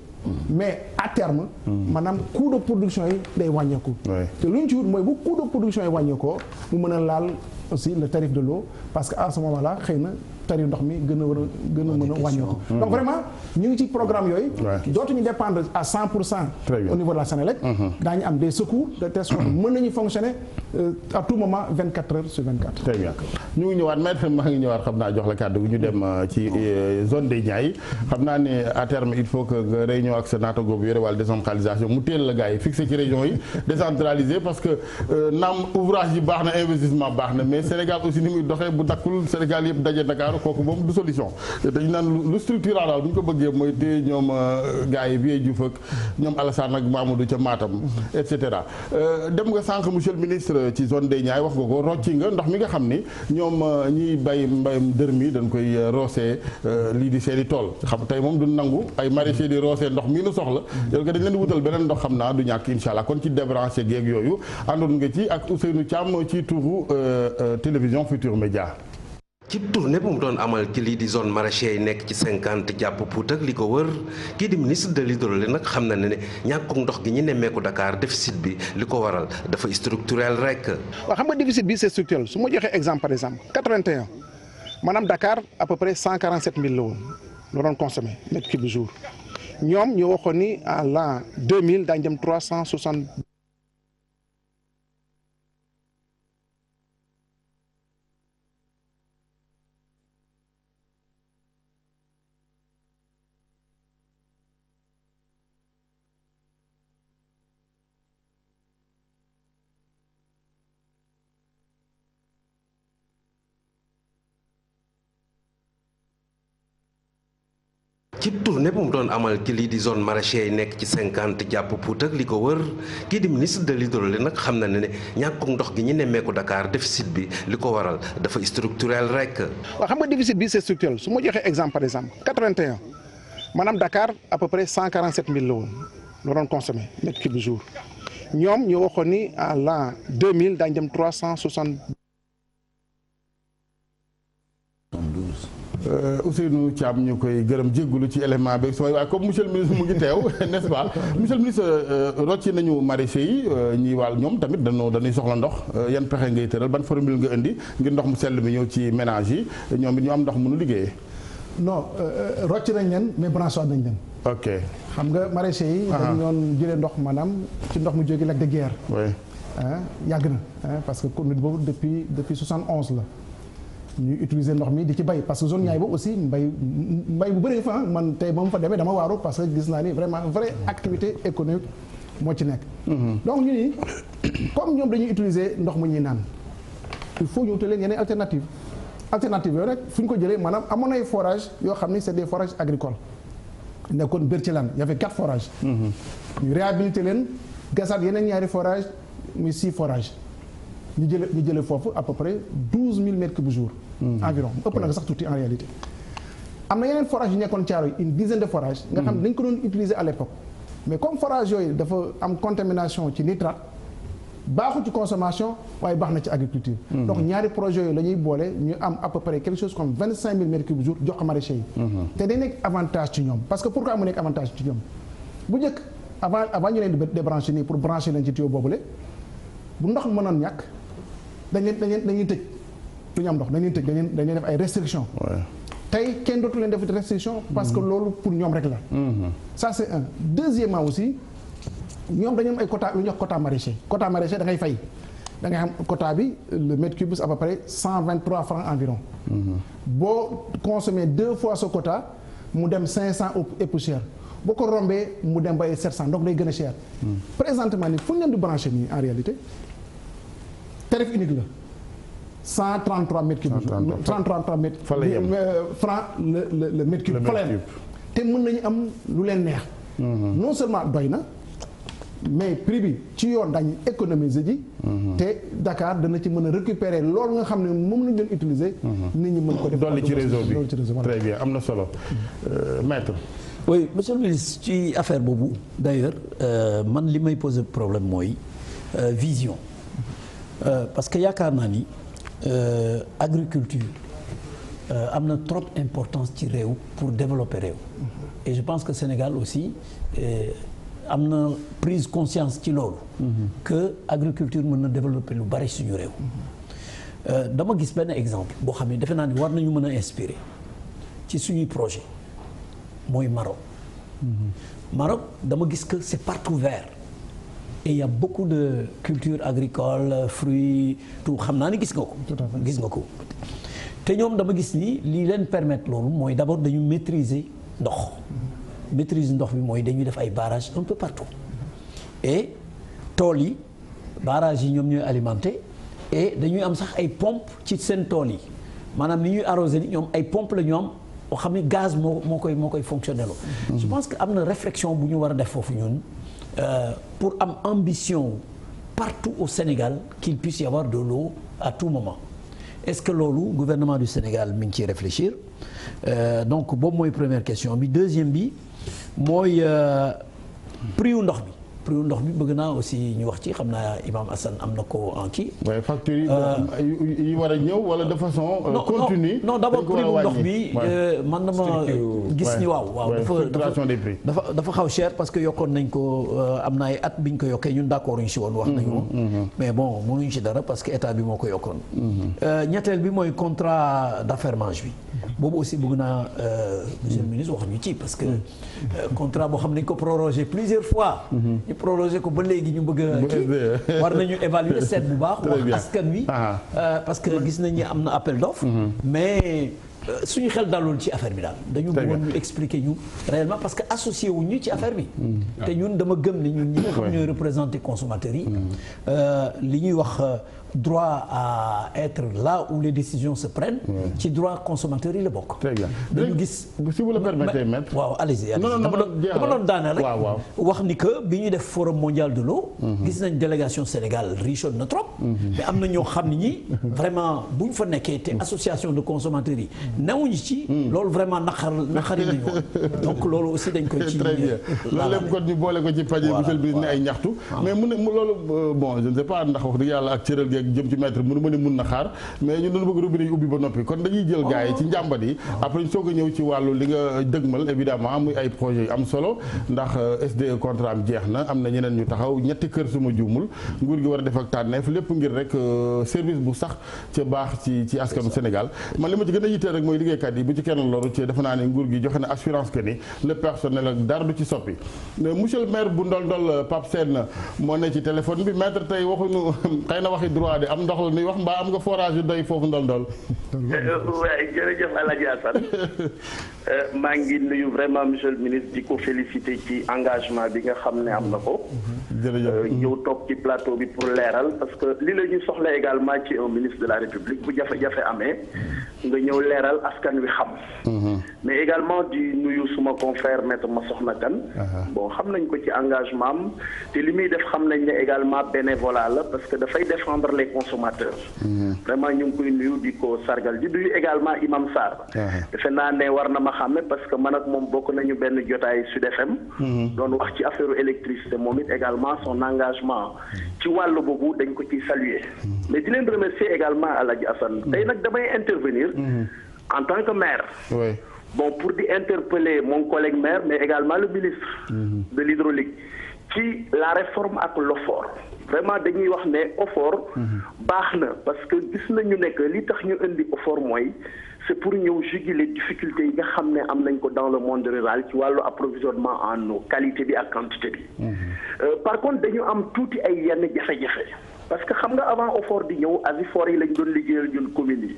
mais à terme maanaam coût de production yi day wàññeeku te lu ñu ci wut mooy bu coût de production yi wàññeekoo mu mën a laal aussi le tarif de l'eau parce que à ce moment là xëy na tarif ndox mi gën a mën a wàññeeku donc vraiment ñu ngi ci programme yooyu dootuñu dépendre à 100% au niveau de la Senelec daañu am des secours de telle sorte mën nañu fonctionner à tout moment 24 heures sur 24. Très bien ñu ngi ñëwaat maître maa ngi ñëwaat xam naa jox la kàddu gi ñu dem ci zone des Niayes xam naa ne à terme il faut que nga réunion ak sa naataango bu yore wàllu décentralisation mu teel la gars yi fixé ci région yi décentralisé parce que naam ouvrage yi baax na investissement baax na mais Sénégal aussi ni muy doxee bu dakkul Sénégal yëpp daje Dakar kooku moom du solution dañu naan lu structural daal du ñu ko bëggee mooy téye ñoom gars yi Vieux Diouf ak ñoom Alassane ak Mamadou ca Matam et cetera dem nga sànq monsieur le ministre ci zone des Niayes wax nga ko rocci nga ndox mi nga xam ni ñoom ñiy bay mbayum dër mi dañ koy roosee lii di seeni tool xam tey moom du nangu ay maraîchers di roosee ndox mi nu soxla yow nga dañ leen di wutal beneen ndox xam naa du ñàkk insha allah kon ci débranché geeg yooyu àndoon nga ci ak Ousseynou Thiam ci turu télévision Futur Média. ci tournée bu mu doon amal ci lii di zone maraîchère yi nekk ci 50 jàpp Pout ak li ko wër kii di ministre de l'hydraulique nag xam na ne ñàkkug ndox gi ñu nemmeeku Dakar déficit bi li ko waral dafa structurel rek. waaw xam nga déficit bi c'est structurel su ma joxee exemple par exemple 81 maanaam Dakar à peu près 147 000 la woon la doon consommé mètre cube jour ñoom ñoo waxoon ni à l'an 2000 daañu dem 360. ci tournée bu mu doon amal ci lii di zone maraîchère yi nekk ci 50 jàpp Pout ak li ko wër kii di ministre de l'hydraulique nag xam na ne ñàkkug ndox gi ñu nemmeeku Dakar déficit bi li ko waral dafa structurel rek. waaw xam nga déficit bi c'est structurel su ma joxee exemple par exemple 81 maanaam Dakar à peu près 147 000 la woon la doon consommé mètre cube jour ñoom ñoo waxoon ni à l'an 2000 daañu dem 360. Ousseynou Thiam ñu koy gërëm jéggulu ci élément beeg waaye comme monsieur le ministre mu ngi teew n'est-ce pas monsieur le ministre rocci nañu maraîchers yi ñi wàll ñoom tamit dañuy soxla ndox yan pexe ngay tëral ban formule nga indi ngir ndox mu sell mi ñëw ci ménage yi ñoom it ñu am ndox mënu liggéeyee. non rocci nañ leen mais branché nañ leen. ok xam nga maraîchers yi. dañu doon jëlee ndox maanaam ci ndox mu jóge Lac de Guiers. oui yàgg na parce que commune boobu depuis 71 la. ñuy utiliser ndox mi di ci bay parce que zone Niayes boobu aussi mbay bu bëri fa man tey ba mu fa demee dama waaru parce que gis naa ni vraiment vraie activité économique moo ci nekk. donc ñu ni comme ñoom dañuy utiliser ndox mu ñuy naan il faut ñu wutal leen yeneen alternative yooyu rek fu ñu ko jëlee maanaam amoon ay forages yoo xam ni c'est des forages agricoles nekkoon Berthielane y avait 4 forages. ñu réhabilité leen gasaat yeneen ñaari forages muy 6 forages. ñu jëlee foofu à peu près 12 000 mètres cubes jour. environ ëpp na nga sax tuuti en réalité. am na yeneen forage yu nekkoon Thiaroye une dizaine de forages. nga xam ne dañ ko doon utiliser à l'époque. mais comme forage yooyu dafa am contamination ci nitrate baaxul ci consommation waaye baax na ci agriculture. donc ñaari projets yooyu la ñuy boole ñu am à peu près quelque chose comme 25 000 mètres cubes jour jox ko maraîchers yi. te day nekk avantage ci ñoom parce que pourquoi mu nekk avantage ci ñoom bu njëkk avant ñu leen di débrancher nii pour brancher leen ci tuyau boobule bu ndox mënoon ñàkk. dañuy tëj du ñu am ndox dañuy tëj dañuy def ay restrictions. tey kenn dootu leen def restriction parce que loolu pour ñoom rek la. ça c'est un. Deuxièmement aussi ñoom dañu am ay quota lu ñuy wax quota maraîcher. quota maraîcher da ngay fay da ngay xam quota bi le mètre cube à peu près 123 francs environ. boo consommer 2 fois ce quota mu dem 500 et poussière boo ko rombee mu dem ba ay 700 donc day gën a cher. présentement nii fu ñu leen di branché nii en réalité tarif unique la. 133 mètres cubes. 133 mètres. francs le mètre cube. te mën nañu am lu leen neex. non seulement doy na mais prix bi ci yoon dañu économiser ji. te Dakar dana ci mën a récupérer loolu nga xam ne moom lañu leen utiliser. nit ñi mën ko def dolli ci réseau bi très bien am na solo maître. oui monsieur le ministre ci affaire boobu d'ailleurs man li may poser problème mooy vision parce que yaakaar naa ni. Agriculture am na trop importance ci réew pour développer réew et je pense que Sénégal aussi am na prise conscience ci loolu que agriculture mën na développer lu bari suñu réew dama gis benn exemple boo xam ne defe naa ni war nañu mën a inspirer ci suñuy projet mooy Maroc Maroc dama gis que c'est partout vert et il y a beaucoup de cultures agricoles fruits tout xam naa ni gis nga ko. gis nga ko te ñoom dama gis ni lii leen permettre loolu mooy d'abord dañu maîtriser ndox. maîtriser ndox bi mooy dañuy def ay barrages un peu partout et tool yi barrages yi ñoom ñooy alimenter et dañuy am sax ay pompes ci seen tool yi maanaam ni ñuy arroser ni ñoom ay pompes la ñu am boo xam ni gaz moo koy fonctionner loo. je pense que am na réflexion bu ñu war a def foofu ñun. Pour am ambition partout au Sénégal qu'il puisse y avoir de l'eau à tout moment est-ce que loolu gouvernement du Sénégal mi ngi ciy réfléchir donc boobu mooy première question bi deuxième bi mooy prix wu ndox bi bëgg naa aussi ñu wax ci xam naa Imam Assane am na ko en kii. waaye facture yi war a ñëw wala de façon continue. non d'abord prix wu ndox bi man na ma gis ni waaw dafa xaw cher parce que yokkoon nañ ko am na ay at biñ ko yokkee ñun d'accord ñu si woon wax nañu mais bon mënuñ ci dara parce que état bi moo ko yokkoon. ñetteel bi mooy contrat d'affermage bi boobu aussi bëgg naa monsieur le ministre wax ñu ci parce que contrat boo xam ne nañ ko prorogé plusieurs fois. prolongé ko ba léegi ñu bëgg a kii war nañu évaluer seet bu baax wax askan wi parce que gis nañ ni am na appel d'offre mais suñu xel dalul ci affaire bi daal dañu bëggoon ñu expliquer ñu réellement parce que associé wu ñu ci affaire bi te ñun dama gëm ne ñun ñi nga xam ñooy représenter consommateurs yi li ñuy wax droit à être là où les décisions se prennent ci droit consommateurs yi la bokk. très bien dañu gis si vous le permettez maître. waaw allez-y dama doon daaneel rek wax ni que bi ñuy def forum mondial de l'eau gis nañ délégation Sénégal riche na trop mais am na ñoo xam ne ñi vraiment bu ñu fa nekkee te association de consommateurs yi newuñu ci loolu vraiment naqari nañu donc loolu aussi dañ koy ci très bien loolu lépp kon ñu boole ko ci paje monsieur le ministre ne ay ñaxtu mais mu ne loolu bon je ne sais pas ndax wax dëgg yàlla ak cëral jëm ci maître mënu ma ne mun na xaar mais ñu doon bëgg robinet yi ubbi ba noppi kon dañuy jël gars yi ci njàmbat yi après ñu soog a ñëw ci wàllu li nga dëgmal évidemment muy ay projets yu am solo ndax SDE contrat am jeex na am na ñeneen ñu taxaw ñetti kër suma juumul nguur gi war a def ak tànneef lépp ngir rek service bu sax ca baax ci askanu Sénégal man li ma ci gën a yitteel rek mooy liggéeykat yi bu ci kenn loru ci defe naa ne nguur gi joxe na assurance que ni le personnel ak dara du ci soppi monsieur le maire bu ndol Pape Sène moo ne ci téléphone bi maître tey waxuñu xëy na waxi droit de am ndox la nuy wax mbaa am nga forage yu doy foofu ndol waaye jërëjëf El Hadj Assane maa ngi nuyu vraiment monsieur le ministre di ko féliciter ci engagement bi nga xam ne am na ko ñëw toog ci plateau bi pour leeral parce que li la ñu soxla également ci un ministre de la République bu jafe-jafe amee nga ñëw leeral askan wi xam mais également di nuyu suma confrère maître Massokhna Kane bon xam nañ ko ci engagement am te li muy def xam nañ ne également bénévolat la parce que dafay défendre les consommateurs vraiment ñu ngi koy nuyu di ko sargal di nuyu également Imam Sarr defe naa ne war na ma xàmme parce que man ak moom bokk nañu benn jotaay Sud FM doon wax ci affaire électricité moom it également son engagement ci wàllu boobu dañ ko ciy saluer mais di leen remercier également Alhaji Assane tey nag damay intervenir en tant que maire bon pour di interpeller mon collègue maire mais également le ministre de l'hydraulique ci la réforme ak l'OFOR vraiment dañuy wax ne OFOR baax na parce que gis nañu ne que li tax ñu indi OFOR mooy c'est pour ñëw juguler les difficultés yi nga xam ne am nañ ko dans le monde rural ci wàllu approvisionnement en eau qualité bi ak quantité bi par contre dañu am tuuti ay yenn jafe-jafe parce que xam nga avant OFOR di ñëw ASIFOR yi lañ doon liggéeyal ñun communes yi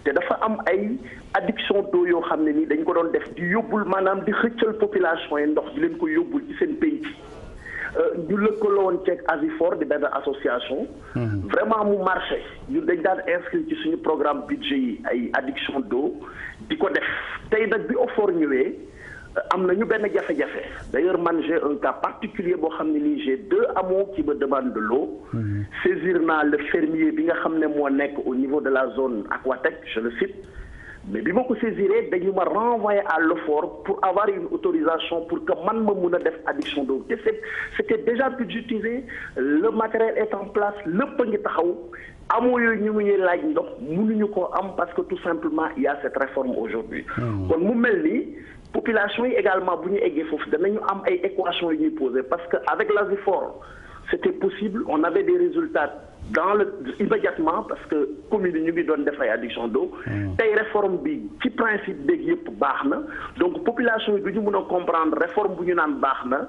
te dafa am ay adduction d'eau yoo xam ne nii dañ ko doon def di yóbbul maanaam di xëccal population yi ndox di leen ko yóbbul ci seen penc ñu lëkkaloo woon ceeg ASIFOR di benn association vraiment mu marché ñun dañ daan inscrit ci suñu programme budget yi ay adduction d'eau di ko def tey nag bi OFOR ñëwee am nañu benn jafe-jafe d'ailleurs man j'ai un cas particulier boo xam ne nii j'ai 2 hameaux qui me demandent de l'eau saisir naa le fermier bi nga xam ne moo nekk au niveau de la zone Aquatec je le cite mais bi ma ko saisiré dañu ma renvoyer à l'OFOR pour avoir une autorisation pour que man ma mun a def adduction d'eau te c'était déjà budgétisé le matériel est en place lépp a ngi taxaw amoo yooyu ñu ngi ñuy laaj ndox mënuñu ko am parce que tout simplement il y a cette réforme aujourd'hui kon mu mel ni population yi également bu ñu eggee foofu danañu am ay équations yu ñuy poser parce que avec l'ASIFOR c'était possible on avait des résultats immédiatement parce que commune yi ñu ngi doon def ay adduction d'eau tey réforme bi ci principe beeg yëpp baax na donc population yi du ñu mën a comprendre réforme bu ñu naan baax na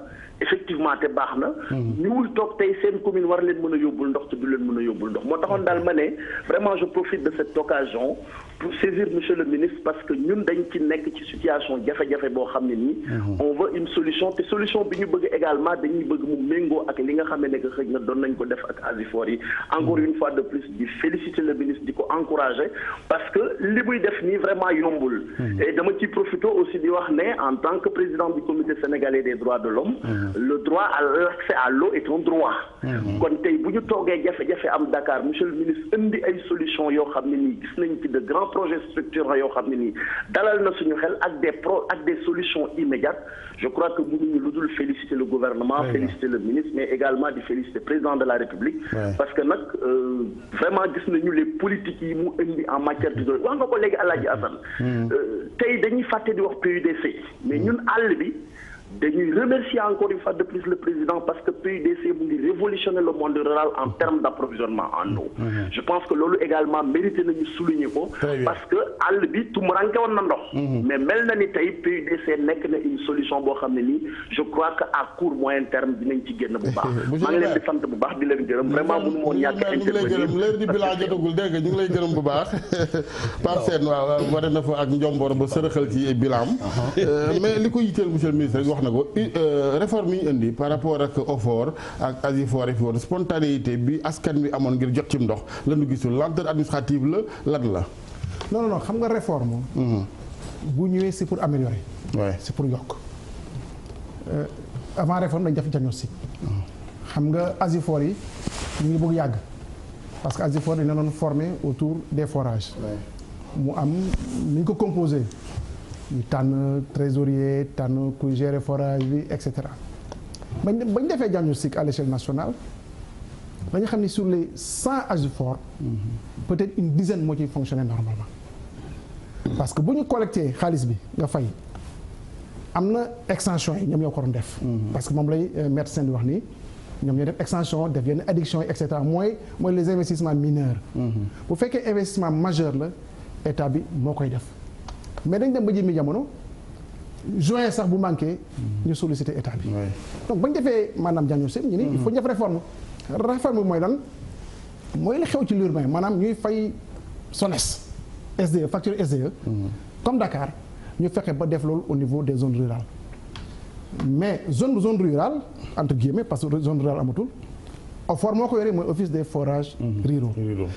effectivement te baax na ñuul toog tey seen commune war leen mën a yóbbul ndox te du leen mën a yóbbul ndox moo taxoon daal ma ne vraiment je profite de cette occasion pour saisir monsieur le ministre parce que ñun dañ ci nekk ci situation jafe-jafe boo xam ne nii on veut une solution te solution bi ñu bëgg également dañuy bëgg mu méngoo ak li nga xam ne que xëy na doon nañ ko def ak ASIFOR yi encore une fois de plus di féliciter le ministre di ko encourager parce que li muy def nii vraiment yombul et dama ci profiter aussi di wax ne en tant que président du comité sénégalais des droits de l'homme le droit à l'accès à l'eau est un droit kon tey bu ñu toogee jafe-jafe am Dakar monsieur le ministre indi ay solutions yoo xam ne nii gis nañ ci de grands projets structurants yoo xam ne nii dalal na suñu xel ak des solutions immédiates je crois que mënuñu lu dul féliciter le gouvernement féliciter le ministre mais également di féliciter le président de la République parce que nag vraiment gis nañu les politiques yi mu indi en matière de wax nga ko léegi Alaaji Assane tey dañuy fàtte di wax PUDC mais ñun àll bi dañuy remercier encore une fois de plus le président parce que PUDC mu ngi révolutionner le monde rural en termes d'approvisionnement en eau je pense que loolu également mérité nañu souligner ko parce que àll bi tumuranke woon na ndox mais mel na ni tey PUDC nekk na une solution boo xam ne nii je crois que à court moyen terme dinañ ci génn bu baax maa ngi leen di sant bu baax di leen gërëm vraiment mënu moo ñàkk intervenir leer di bilan jotagul dégg nga ñu ngi lay gërëm bu baax Pape Sène waaw wara na fa ak njomboor ba sërëxal ci bilan mais li ko yitteel monsieur le ministre wax na ko réforme yi ñu indi par rapport ak OFOR ak ASIFOR yi fi woon spontanéité bi askan bi amoon ngir jot ci ndox la ñu gisul lenteur administrative la lan la non xam nga réforme bu ñëwee c'est pour améliorer c'est pour yokk avant réforme dañ def diagnostic xam nga ASIFOR yi ñu ngi bëgg yàgg parce que ASIFOR dañ doon formé autour des forages mu am ni ñu ko composé ñu tànn trésorier tànn kuy gérer forage bi et cetera bañ defee diagnostic à l'échelle nationale dañu xam ni sur les 100 ASIFOR peut-être une dizaine moo ciy fonctionner normalement parce que bu ñu collecté xaalis bi nga fay am na extension yi ñoom ñoo ko doon def parce que moom lay maître Sène di wax nii ñoom ñooy def extension def yenn adduction yi et cetera mooy les investissements mineurs bu fekkee investissement majeur la état bi moo koy def mais dañ dem ba jëmmi jamono juin sax bu manqué ñu sollicité état bi donc bañ defee maanaam diagnostic ñu ni il faut ñu def réforme bi mooy lan mooy la xew ci l'urbain maanaam ñuy fay SONES SDE facture SDE comme Dakar ñu fexe ba def loolu au niveau des zones rurales mais zone rurale entre guillemets parce que zone rurale amatul OFOR moo ko yore mooy office des forages ruraux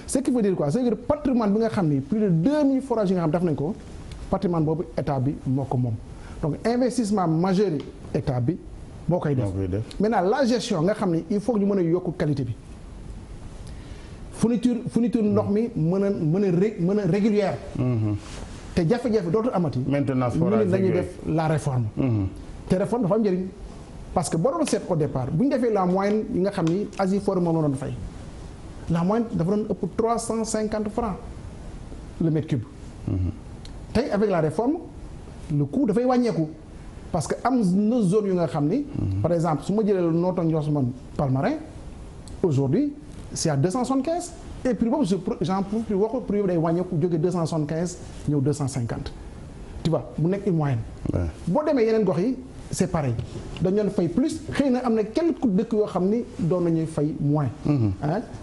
ce qui veut dire quoi c'est-à-dire patrimoine bi nga xam ni plus de 2000 forages yi nga xam def nañ ko patrimoine boobu état bi moo ko moom donc investissement majeur yi état bi moo koy def maintenant la gestion nga xam ni il faut que ñu mën a yokk qualité bi fourniture ndox mi mën a régulière te jafe-jafe dootul amati maintenance ñu ne dañuy def la réforme te réforme dafa am njëriñ parce que boo doon seet au départ bu ñu defee la moyenne yi nga xam ni ASIFOR moom la doon fay la moyenne dafa doon ëpp 350 francs le mètre cube tey avec la réforme le coût dafay wàññeeku parce que am na zone yu nga xam ni par exemple su ma jëlee le Notto Ndiosmone Palmarin aujourd'hui c'est à 275 et prix boobu j'en profite prix waxu prix day wàññeeku jóge 275 ñëw 250 tu vois mu nekk une moyenne. boo demee yeneen gox yi c'est pareil dañu doon fay plus xëy na am na quelques dëkk yoo xam ni doon nañuy fay moins.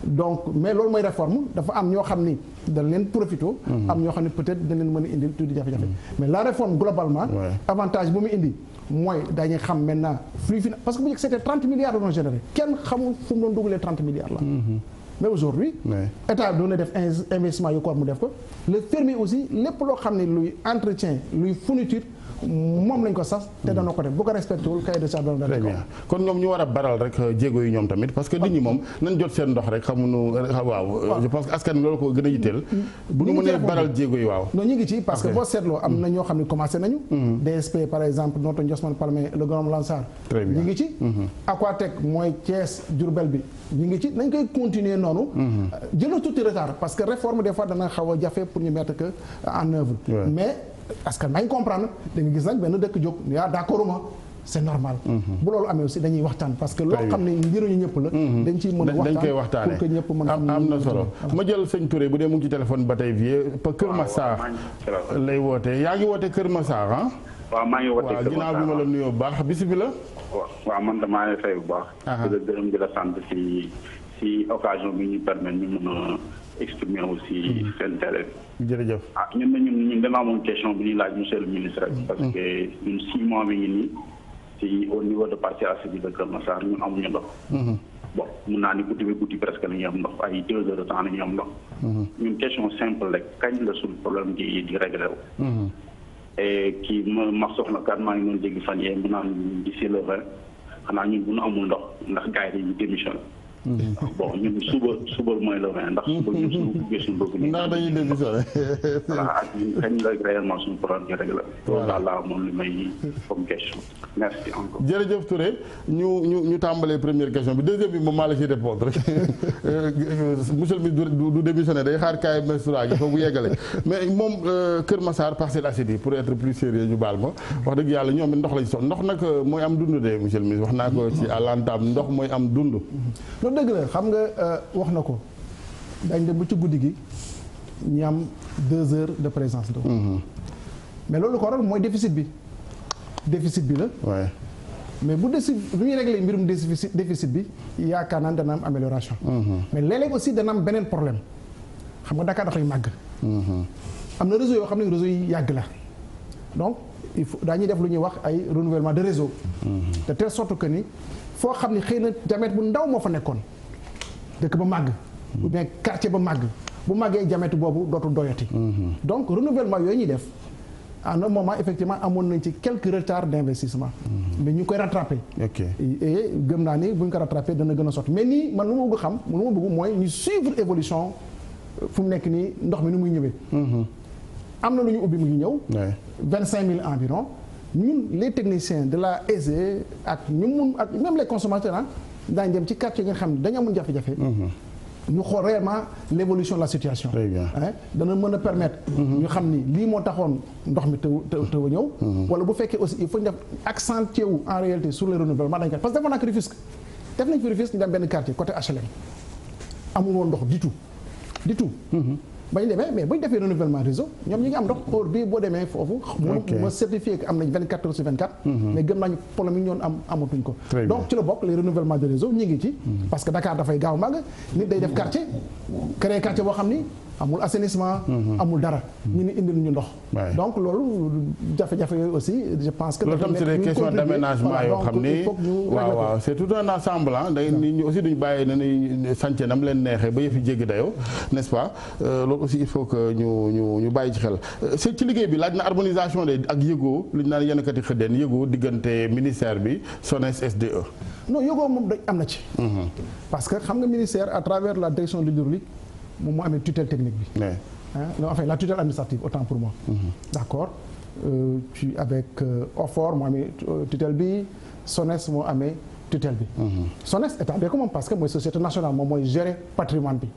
donc mais loolu mooy réforme dafa am ñoo xam ni dañ leen profité. am ñoo xam ne peut-être dañ leen mën a indil tuuti jafe-jafe. mais la réforme globalement. avantage bu mu indi mooy dañuy xam maintenant flux final parce que bu njëkk c'était 30 milliards doon généré kenn xamul fu mu doon dugalee 30 milliards là. mais aujourd'hui état bi doon na def investissement yu ko war mu def ko le fermier aussi lépp loo xam ne luy entretien luy fourniture moom lañ ko sas te dana ko def bu ko respecté wul cahier de charge doon très bien kon ñoom ñu war a baral rek jéego yi ñoom tamit parce que nit ñi moom nañ jot seen ndox rek xamuñu waaw je pense que askan loolu ko gën a yitteel bu ñu mënee baral jéego yi waaw non ñu ngi ci parce que boo seetloo am na ñoo xam ne commencé nañu DSP par exemple Notto Ndiosmone Palmain le Grand Lansar ñu ngi ci Aquatec mooy Thiès Diourbel bi ñu ngi ci nañ koy continuer noonu jëlal tuuti retard parce que réforme des fois dana xaw a jafe pour ñu mettre que en œuvre mais parce que nañ comprendre da nga gis nag benn dëkk jóg yaa d'accord ma c'est normal bu loolu amee aussi dañuy waxtaan parce que loo xam ne njëriñu ñëpp la dañ ciy mën a waxtaan dañ koy waxtaane pour que ñëpp mën a am na solo ma jël sëñ Touré bu dee mu ngi ci téléphone ba tey vie Kër Massar lay woote yaa ngi woote Kër Massar ah waaw maa ngi woote Kër Massar ginnaaw bi ma la nuyoo bu baax bismillah waaw man damaa lay fay bu baax di la gërëm di la sant si occasion bi ñu permettre ñu mën a exprimer aussi seen télé jërëjëf ñun damaa amoon question bi ñuy laaj monsieur le ministre rek parce que ñun 6 mois bi ngi nii si au niveau de Parcelles Assainies de Kër Massar ñun amuñu ndox bon mun naa ni guddi bi guddi presque la ñuy am ndox ay 2 heures de temps la ñuy am ndox ñun question simple rek kañ la suñu problème di réglé wu et kii ma soxna kat maa ngi doon dégg fan yee mu naan d'ici le 20 xanaa ñun bu ñu amul ndox ndax gars yi dañuy démissionné bon ñun suba mooy le 20 ndax suba ñun suñu buggee suñu bëgg ñu ndax dañuy démissionné voilà ak ñun kañ la réellement suñu problème ñu réglé loolu daal laa moom li may comme question merci encore jërëjëf Touré ñu tàmbalee première question bi deuxième bi moom maa la ci répondre rek monsieur le ministre du démissionné day xaar kaay mesura gi foofu yeggale mais moom Kër Massar Parcelles Assainies pour être plus sérieux ñu baal ma wax dëgg yàlla ñoom ndox lañ soxla ndox nag mooy am dund de monsieur le ministre wax naa ko ci à l'entame ndox mooy am dund loolu dëgg la xam nga wax na ko dañ dem ba ci guddi gi ñu am 2 heures de présence d'eau mais loolu ko waral mooy déficit bi la mais bu ñuy régler mbirum déficit bi yaakaar naa dana am amélioration mais léeg-léeg aussi dana am beneen problème xam nga Dakar dafay màgg am na réseau yoo xam ne réseau yi yàgg la donc il faut daañuy def lu ñuy wax ay renouvellement de réseau de telle sorte que ni foo xam ne xëy na diamètre bu ndaw moo fa nekkoon dëkk ba màgg ou bien quartier ba màgg bu màggee diamètre boobu dootul doyati donc renouvellement yooyu ñuy def à un moment effectivement amoon nañ ci quelques retards d'investissement mais ñu koy rattraper et gëm naa ni bu ñu ko rattraper dana gën a sotti mais nii man lu ma bëgg xam lu ma bëgg mooy ñu suivre évolution fu mu nekk nii ndox mi ni muy ñëwee am na lu ñu ubbi mu ngi ñëw 25000 environ ñun les techniciens de la SDE ak ñu mun ak même les consommateurs daañu dem ci quartier yi nga xam ne dañu amoon jafe-jafe ñu xool réellement l'évolution de la situation dana mën a permettre ñu xam ni lii moo taxoon ndox mi tëw a ñëw wala bu fekkee aussi il faut ñu def accentuer wu en réalité sur le renouvellement dañ ko parce que defoon naa ko Rufisque def nañ fi Rufisque ñu dem benn quartier côté HLM amul woon ndox du tout ba ñu demee mais bu ñu defee renouvellement réseau ñoom ñi ngi am ndox heure bii boo demee foofu ma certifié que am nañ 24 heures sur 24 mais gëm nañu problème yi ñoon am amatuñ ko donc ci la bokk les renouvellements de réseau ñi ngi ci parce que Dakar dafay gaaw màgg nit day def quartier créer quartier boo xam ni amul assainissement amul dara ñu ni indil ñu ndox donc loolu jafe-jafe yooyu aussi je pense que loolu tam c'est des questions d'aménagement yoo xam ni waaw c'est tout un ensemble day nit ñi aussi duñu bàyyi na ni sànce nam leen neexee ba yëfi jéggi dayoo n'est-ce pas loolu aussi il faut que ñu bàyyi ci xel c'est ci liggéey bi laaj na harmonisation de ak yëgoo li ñu naan yenn kati xëddeen yëgoo diggante ministère bi SONES SDE non yëgoo moom dañ am na ci parce que xam nga ministère à travers la direction de l'hydraulique moom moo amee tutelle technique bi non enfin la tutelle administrative autant pour moi d'accord ci avec OFOR moo amee tutelle bi SONES moo amee tutelle bi SONES état bi ko moom parce que mooy société nationale moom mooy gérer patrimoine bi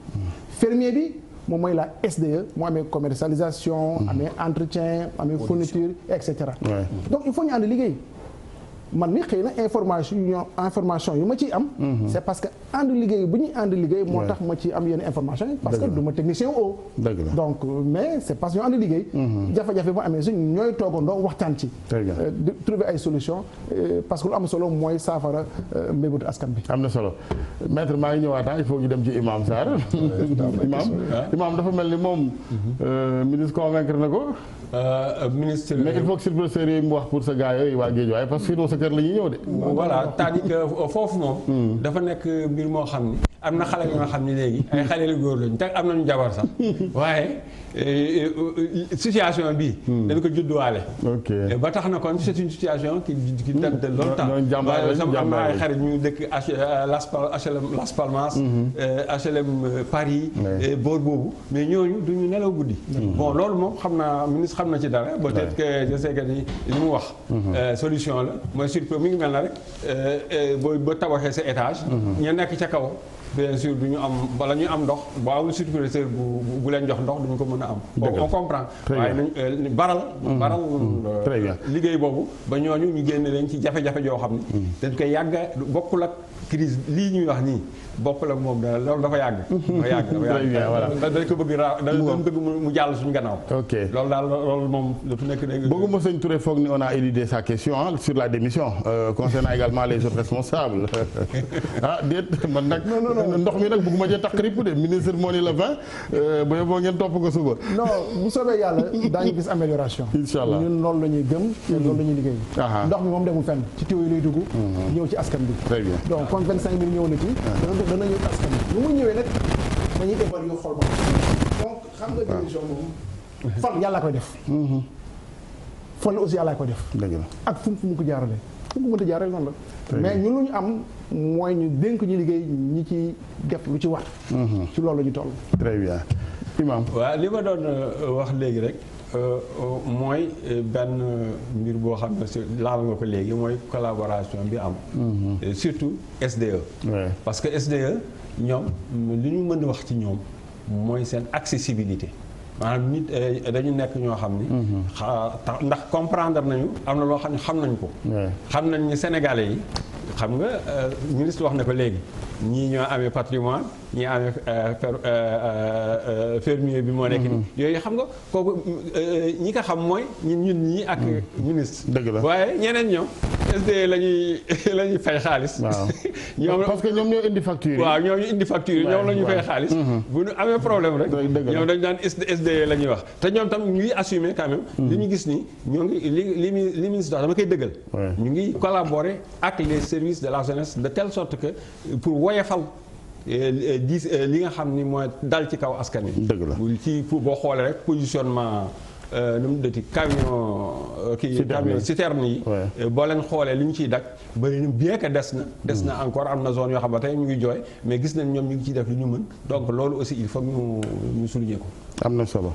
fermier bi moom mooy la SDE moo amee commercialisation amee entretien amee fourniture et cetera donc il faut ñu ànd liggéey man mi xëy na information yu ma ciy am. c'est parce que ànd liggéey bu ñuy ànd liggéey. moo tax ma ci am yenn information yi. parce que du ma technicien o donc mais c'est parce que ñu ànd liggéey. jafe-jafe bu amee suñ ñooy toogandoo waxtaan ci. di trouver ay solutions parce que lu am solo mooy saafara mbébétu askan bi. am na solo maître maa ngi ñëwaat il faut ñu dem ci imam Sarr. imam dafa mel ni moom ministre convaincre na ko. ministre mais il faut que superviseurs yi mu wax pour sa gars yooyu waa Guédiawaye parce que sinon sa kër la ñuy ñëw de. voilà c'est-à-dire que foofu moom. dafa nekk mbir moo xam ni am na xale yoo xam ni léegi ay xale lu góor lañu te am nañu jabar sax waaye situation bi dañ ko judduwaale. ba tax na kon c'est une situation qui date de longtemps. am na ay xarit ñu dëkk Las Palmas. HLM Paris. boor boobu mais ñooñu duñu nelaw guddi. bon loolu moom xam naa ministre xam na ci dara. peut-être que je sais que ni li mu wax. solution la mooy surtout mi ngi mel na rek boo ba tabaxee sa étage. ñu nekk ca kaw. bien sûr du ñu am wala ñu am ndox boo amul superviseur bu leen jox ndox duñu ko mën a am. on comprend. waaye nañ baral. très bien liggéey boobu ba ñooñu ñu génne leen ci jafe-jafe joo xam ni. dañ koy yàgg bokkul ak crise lii ñuy wax nii bokkul ak moom loolu dafa yàgg. dafa yàgg dañ ko bëgg dañ bëgg mu jàll suñu gannaaw. ok loolu daal loolu moom dafa nekk dégg. bëgguma sëñ Touré foog ni on a éludé sa question sur la démission concernant également les autres responsables ah déet man nag. ndox mi nag bëgguma cee tax ripp de ministre moo ni la 20 ba boo ngeen topp ko suba. non bu soobee yàlla daañu gis amélioration. incha allah ñun loolu la ñuy gëm. te loolu la ñuy liggéey. ndox mi moom demul fenn ci tuyau yi lay dugg. ñëw ci askan bi. très bien donc comme 25000 ñëw na ci. dana ñëw ci askan bi lu mu ñëwee nag dañuy évaluer xool ba donc xam nga démission moom. fan yàlla koy def. fan la aussi yàlla koy def. dëgg la ak fu mu ko jaarale fu mu ko mënta jaarale noonu la. mais ñun lu ñu am mooy ñu dénk ñu liggéey ñi ci def lu ci war. ci loolu la ñu toll. très bien imam. waaw li ma doon wax léegi rek mooy benn mbir boo xam ne laal nga ko léegi mooy collaboration bi am. surtout SDE. parce que SDE ñoom li ñu mën a wax ci ñoom mooy seen accessibilité. maanaam nit dañu nekk ñoo xam ni. ndax comprendre nañu am na loo xam ne xam nañu ko. xam nañ ni Sénégalais yi xam nga ministre wax na ko léegi ñii ñoo amee patrimoine ñii amee fermier bi moo nekk nii. yooyu xam nga kooku ñi ko xam mooy ñun ñii ak ministre. dëgg la waaye ñeneen ñoom SDE la ñuy fay xaalis. ñoom parce que ñoom ñoo indi facture yi. waaw ñoom ñu indi facture yi ñoom la ñuy fay xaalis. bu ñu amee problème rek. ñoom dañu daan SDE la ñuy wax te ñoom tam ñu ngi assumer quand même. li ñu gis ni ñoo ngi li ministre wax dama koy dëggal. ñu ngi collaborer ak les services de la jeunesse de telle sorte que pour woyefal li nga xam ni mooy dal ci kaw askan wi. dëgg la ci boo xoolee rek positionnement. nu mu dëti camion camion citerne yi boo leen xoolee li ñu ciy dak bëri na bien que des na encore am na zone yoo xam ne tey ñu ngi jooy mais gis nañ ñoom ñu ngi ciy def li ñu mën donc loolu aussi il faut ñu souligner ko. am na solo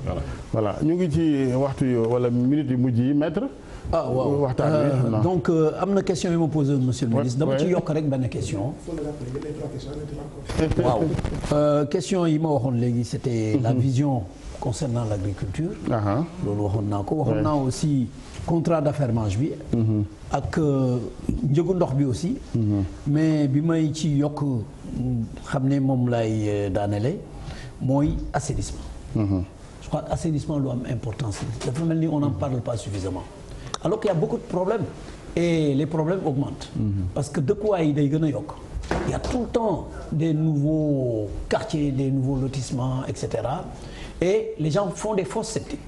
voilà ñu ngi ci waxtu yu wala minute yu mujj yi maître. waaw waxtaan donc am na question yi ma posé monsieur le ministre dama ci yokk rek benn question. waaw question yi ma waxoon léegi c'était la vision concernant l'agriculture. loolu waxoon naa ko waxoon naa aussi contrat d'affermage bi. ak njëgu ndox bi aussi. mais bi may ci yokk xam ne moom lay daanele mooy assainissement. je crois que assainissement lu am importance dafa mel ni on n'en parle pas suffisamment. alors qu'il y a beaucoup de problèmes et les problèmes augmentent. parce que dëkkuwaay yi day gën a yokk. il y a tout le temps des nouveaux quartiers des nouveaux lotissements et cetera et les gens font des fosses septiques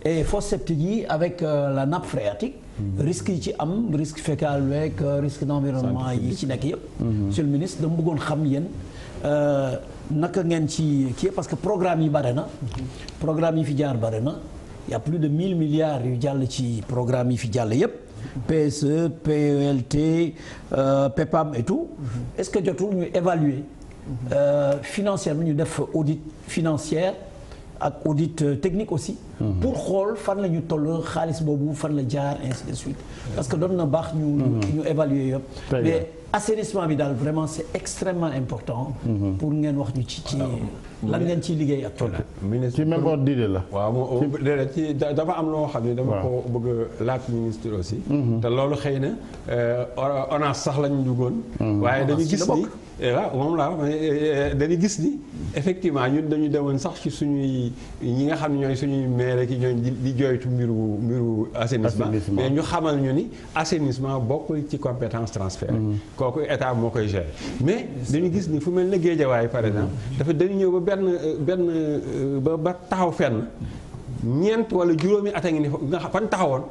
et fosses septiques yi avec la nappe phréatique. risque yi ci am risque fécal avec risque d'environnement yi ci nekk yëpp. monsieur le ministre dama bëggoon xam yéen naka ngeen ci kii parce que programme yi bare na. programme yi fi jaar bare na. il y a plus de 1000 milliards yu jàll ci programme yi fi jàll yépp PSE PELT PEPAM et tout est-ce que jotul ñu évaluer financièrement ñu def audit financière ak audit technique aussi. pour xool fan la ñu toll xaalis boobu fan la jaar ainsi de suite. parce que doon na baax ñu évaluer yëpp. mais assainissement bi daal vraiment c'est extrêmement important. pour ngeen wax ñu ci lan ngeen ciy liggéey actuellement. ministre ci même ordre d'idée la. waaw moom ci dafa am loo xam ne dama ko bëgg a laaj ministre aussi. te loolu xëy na ONAS sax lañu duggoon. waaye dañu gis ni waaw moom laa dañu gis ni effectivement ñun dañu demoon sax ci suñuy ñi nga xam ne ñooy suñuy maire ki ñooy di jooytu mbiru assainissement. mais ñu xamal ñu ni assainissement bokkul ci compétence transférée. kooku état moo koy gérer mais dañu gis ni fu mel ne Guédiawaye par exemple dafa dañu ñëw ba ba taxaw fenn ñeent wala juróomi at a ngi ni nga fan taxawoon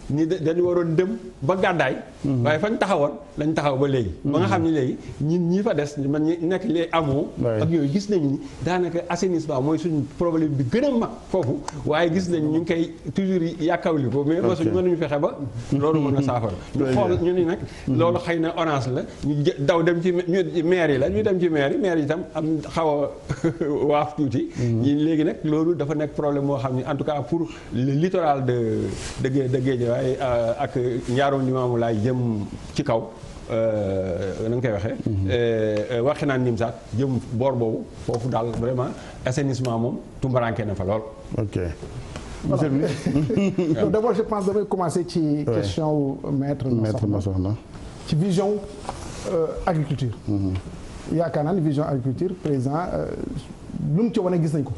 ni dañu waroon dem ba gàddaay. waaye fañ taxawoon lañ taxaw ba léegi. ba nga xam ne léegi ñun ñi fa des man ñi nekk les amoo. ak yooyu gis nañu ni daanaka assainissement mooy suñu problème bi gën a mag foofu. waaye gis nañ ñu ngi koy toujours yàkkawli ko mais mosuñu mënuñu fexe ba. loolu mën a saafara. ñu xool ñu ni nag. loolu xëy na ONAS la ñu daw dem ci maire yi la ñu dem ci maire yi itam am xaw a waaf tuuti. ñi léegi nag loolu dafa nekk problème moo xam ne en tout cas pour le littoral de Guédiawaye waaye ak njaaroon Limaamu Laay jëm ci kaw na nga koy waxee waxi naan nim sax jëm boor boobu foofu daal vraiment assainissement moom tumbaranke na fa lool. ok. donc d'abord je pense damay commencer ci question wu maître Massokhna ci vision agriculture. yaakaar naa ni vision agriculture président lu mu ci wane gis nañ ko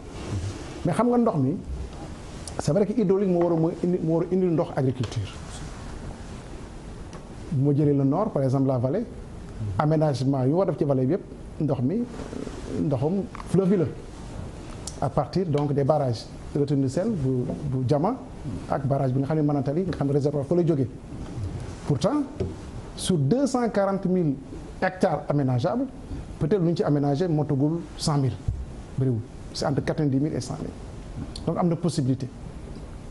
mais xam nga ndox mi. c'est vrai que hydraulique moo war a indi ndox agriculture moo jëlee le nord par exemple la vallée aménagement yu war def ci vallée bi yëpp ndox mi ndoxum fleuve bi la à partir donc des barrages retenue de Sel bu Diama ak barrage bi nga xam ne Manantali nga xam ne réservoir fa la jógee pourtant sur 240 000 hectares aménageables peut-être lu ñu ci aménagé motagul 100 000 bëriwul c'est entre 90 000 et 100 000 donc am na possibilité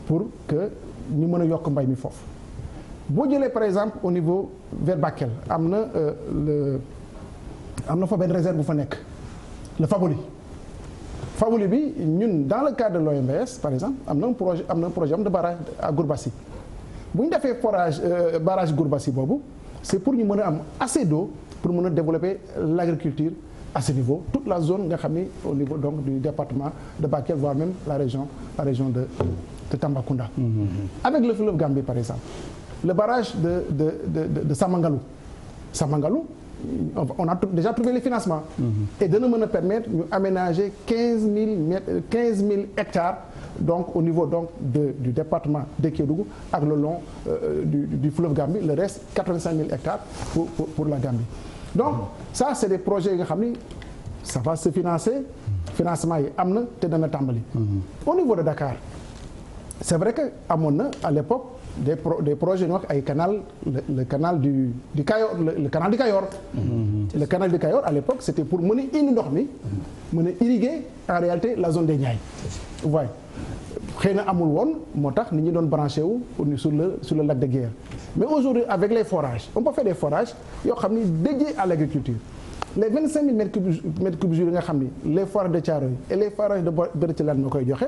pour que ñu mën a yokk mbay mi foofu boo jëlee par exemple au niveau vers Bakel am na fa benn réserve bu fa nekk le Faboli bi ñun dans le cadre de l'OMVS par exemple am na un projet de barrage à Gourbassi bu ñu defee barrage Gourbassi boobu c'est pour ñu mën a am assez d'eau pour mën a développer l'agriculture à ce niveau toute la zone nga xam ni au niveau donc du département de Bakel voire même la région de Tambacounda. Avec le fleuve Gambie par exemple le barrage de Samangalou on a déjà trouvé les financements. Et dana mën a permettre ñu aménager 15 000 hectares donc au niveau donc du département de Kédougou ak le long du fleuve Gambie le reste 85 000 hectares pour la Gambie. Donc ça c'est des projets yi nga xam ni ça va se financer financement yi am na te dana tàmbali. Au niveau de Dakar c'est vrai que amoon na à l'époque des projets ñu wax ay canal le canal du Cayor le canal du Cayor. Le canal du Cayor à l'époque c'était pour mën a indi ndox mi mën a irriguer en réalité la zone des Niayes. waaye xëy na amul woon moo tax nit ñi doon branché wu sur le lac de Guiers mais aujourd'hui avec les forages on peut faire des forages yoo xam ni dédiés à l'agriculture les 25 000 mètres cubes yi nga xam ni les forages de Thiaroye et les forages de Berthilane moo koy joxe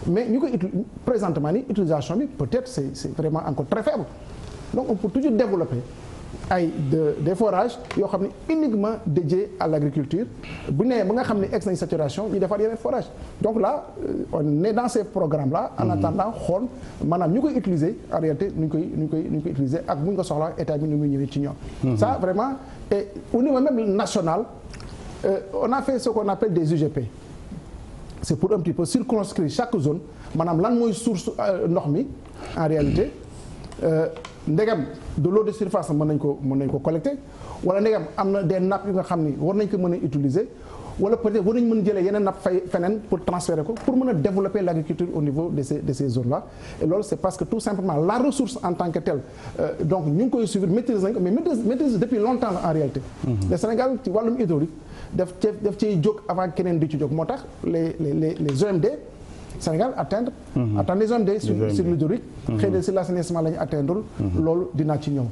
mais ñu koy présentement ni utilisation bi peut-être c'est vraiment encore très faible donc on peut toujours développer des forages yoo xam ne uniquement dédiés à l'agriculture bu nee ba nga xam ne egg nañ saturation ñu defaat yeneen forage donc là on est dans ces programmes là en attendant xool maanaam ñu koy utiliser en réalité ñu koy utiliser ak bu ñu ko soxlaa état bi ni muy ñëwee ci ñoom ça vraiment et au niveau même national on a fait ce qu'on appelle des UGP c'est pour un petit peu circonscrire chaque zone maanaam lan mooy source ndox mi en réalité ndegam de l'eau de surface mën nañ ko collecter wala ndegam am na des nappes yu nga xam ni war nañ ko mën a utiliser wala peut-être war nañ mën jëlee yeneen nappes feneen pour transférer ko pour mën a développer l'agriculture au niveau de ces zones là et loolu c'est parce que tout simplement la ressource en tant que telle donc ñu ngi koy suivre maîtrise nañ ko mais maîtrise depuis longtemps en réalité le Sénégal ci wàllum hydraulique daf ciy jóg avant keneen di ci jóg moo tax les OMD Sénégal atteindre les OMD sur l'hydraulique xëy na sur l'assainissement la ñu atteindre loolu dinaa ci ñëw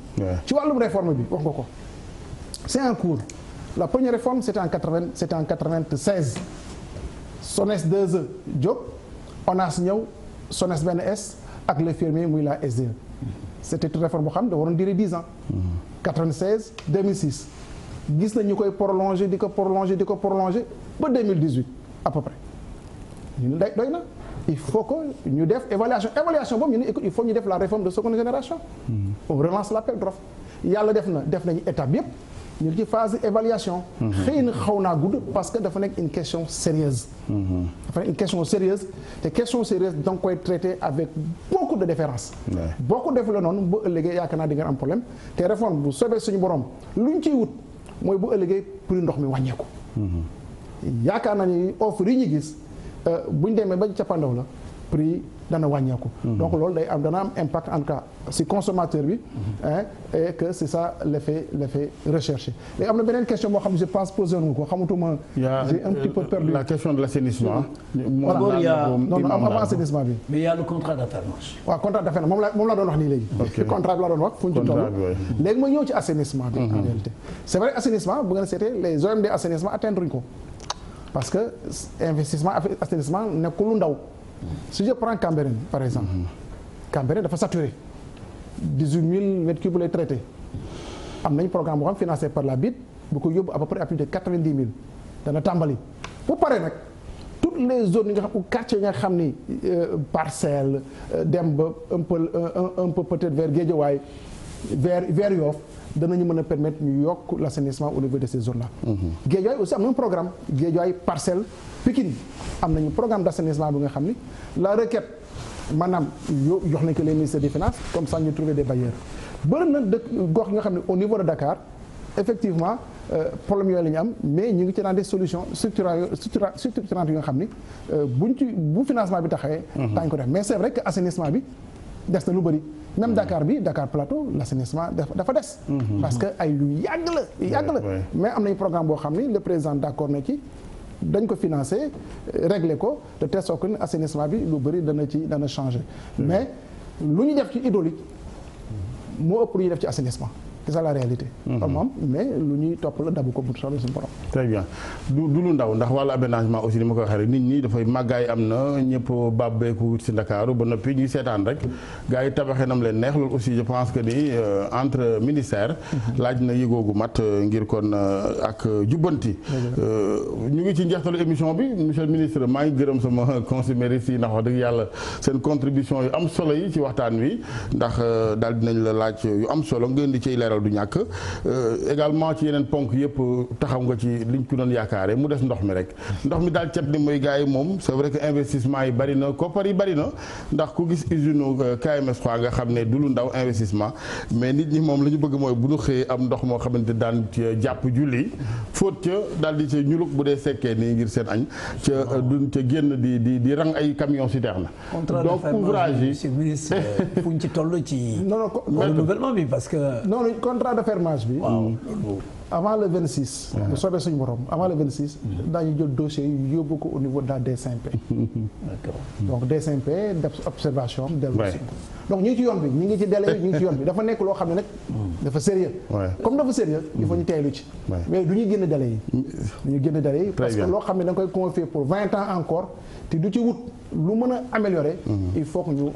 ci wàllum réforme bi wax nga ko c'est en cours la première réforme c'était en 96 SONES 2E Diop ONAS ñëw SONES benn S ak le firmier muy la SDE. c'était une réforme boo xam ne da waroon durer 10 ans. 96 2006 gis nañ ñu koy prolonger di ko prolonger ba 2018 à peu près ñu ne doy na il faut que ñu def évaluation boobu ñu ne il faut ñu def la réforme de seconde génération. on relance l'appel d'offres yàlla def nañu étape yëpp ñu ci phase évaluation. xëy na xaw naa gudd parce que dafa nekk une question sérieuse. dafa nekk une question sérieuse te question sérieuse da nga koy traiter avec beaucoup de déférence. boo ko defee la noonu bu ëllëgee yaakaar naa di nga am problème te réforme bu soobee suñu borom luñ ciy wut mooy bu ëllëgee prix ndox mi wàññeeku. yaakaar naa ni offre yi ñu gis buñ demee ba cappaandaw la prix dana wàññeeku. donc loolu dana am impact en tout cas si consommateur bi. et que c'est ça l'effet recherché. léegi am na beneen question boo xam ne je pense posé woon ko xamatuma. j'ai un petit peu perdu la question de l'assainissement. non am assainissement bi. mais il y a le contrat d'affermage. waaw contrat d'affermage moom la doon wax nii léegi. contrat bi la doon wax fu ñu ci toll. léegi ma ñëw ci assainissement bi. en réalité c'est vrai assainissement bu ngeen seetee les OMD assainissement atteindre ñu ko parce que investissement assainissement nekkul lu ndaw. si je prends Cambérène par exemple. Cambérène dafa saturé 18 000 mètres cubes lay traité am nañ programme boo xam financé par la BID bu ko yóbbu à peu près à plus de 90 000 dana tàmbali. bu paree nag toutes les zones yi nga xam ou quartiers yi nga xam ni parcelle dem ba un peu peut-être vers Guédiawaye vers Yoff danañu mën a permettre ñu yokk l'assainissement au niveau de ces zones là. Guédiawaye aussi am na un programme Guédiawaye Parcelles Pikine am nañu programme d'assainissement bi nga xam ni la requête maanaam jox nañ ko les ministères des finances comme ça ñu trouver des bailleurs bëri na dëkk gox yi nga xam ne au niveau de Dakar effectivement problème yooyu la ñu am mais ñu ngi ci dans des solutions structurantes yi nga xam ni bu financement bi taxawee. daañu ko def mais c'est vrai que assainissement bi des na lu bëri. même Dakar Plateau l'assainissement dafa des. parce que ay lu yàgg la mais am nañu programme boo xam ni le président d'accord na ci dañ ko financer régler ko de telle sorte que assainissement bi lu bëri dana changer mais lu ñu def ci hydraulique moo ëpp lu ñu def ci assainissement c'est ça la réalité. moom mais lu ñuy topp la dabu ko bu soobee suñu borom. très bien du lu ndaw ndax wàllu aménagement aussi ni ma ko waxee rek nit ñi dafay màggaay am na ñëpp bàbbeeku wut si Ndakaaru ba noppi ñuy seetaan rek gars yi tabaxee nam leen neex loolu aussi je pense que ni entre ministère laaj na yëgoogu mat ngir kon ak jubbanti. ñu ngi ci njeextalu émission bi monsieur le ministre maa ngi gërëm sama consommateurs yi ndax wax dëgg yàlla seen contribution yu am solo yi ci waxtaan wi ndax daal dinañ la laaj yu am solo ngeen di ciy leeral du ñàkk également ci yeneen ponk yëpp taxaw nga ci liñ ko doon yaakaare mu des ndox mi rek ndox mi daal cet ni mooy gars yi moom c'est vrai que investissement yi bari na koppar yi bari na ndax ku gis usine KMS 3 nga xam ne du lu ndaw investissement mais nit ñi moom la ñu bëgg mooy bu ñu xëyee am ndox moo xamante daan jàpp julli fóot ca daal di ca ñuluk bu dee sekkee nii ngir seen añ ca duñ ca génn di rang ay camion citerne donc ouvrage yi monsieur le ministre fu ñu ci toll ci renouvellement bi parce que contrat de fermage bi. avant le 26. bu soobee suñu borom avant le 26. daañu jël dossier yi yóbbu ko au niveau de la DSMP. d'accord donc DSMP def observation am dellu si. donc ñu ngi ci yoon bi ñu ngi ci délai bi ñu ngi ci yoon bi dafa nekk loo xam ne nag. dafa sérieux comme dafa sérieux il faut ñu teelu ci. mais du ñu génn délai yi. du ñu génn délai yi parce que loo xam ne da nga koy confier pour 20 ans encore te du ci wut lu mën a améliorer. il faut que ñu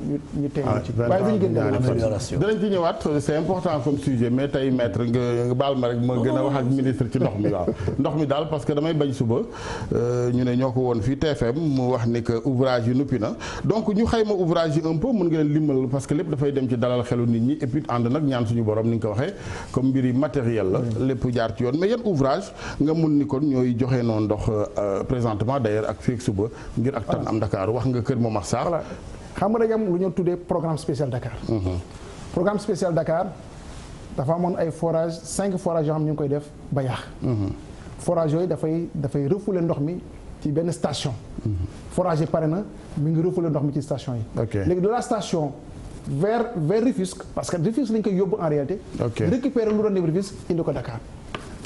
teelu ci. waaye du ñu génn délai amélioration. danañ ci ñëwaat c'est important comme sujet mais tey maître nga baal ma rek ma gën a wax ak ministre ci ndox mi waaw ndox mi daal parce que damay bañ suba ñu ne ñoo ko woon fii TFM mu wax ni que ouvrage yi nuppi na donc ñu xayma ouvrage yi un peu mën ngeen limal parce que lépp dafay dem ci dalal xelu nit ñi et puis ànd nag ñaan suñu borom ni nga ko waxee comme mbir yi matériel la lépp jaar ci yoon mais yan ouvrage nga mun ni kon ñooy joxe noonu ndox présentement d'ailleurs ak fii ak suba ngir ak tan am Dakar wax nga Kër Momar Sarr. xam nga dañu am lu ñu tuddee programme spécial Dakar. programme spécial Dakar dafa amoon ay forage 5 forages yoo xam ñu ngi koy def ba yaax. forage yooyu dafay refouler ndox mi ci benn station. forage yi pare na mi ngi refouler ndox mi ci station yi. léegi de la station vers Rufisque parce que Rufisque lañ koy yóbbu en réalité. récupérer lu doon dem Rufisque indi ko Dakar.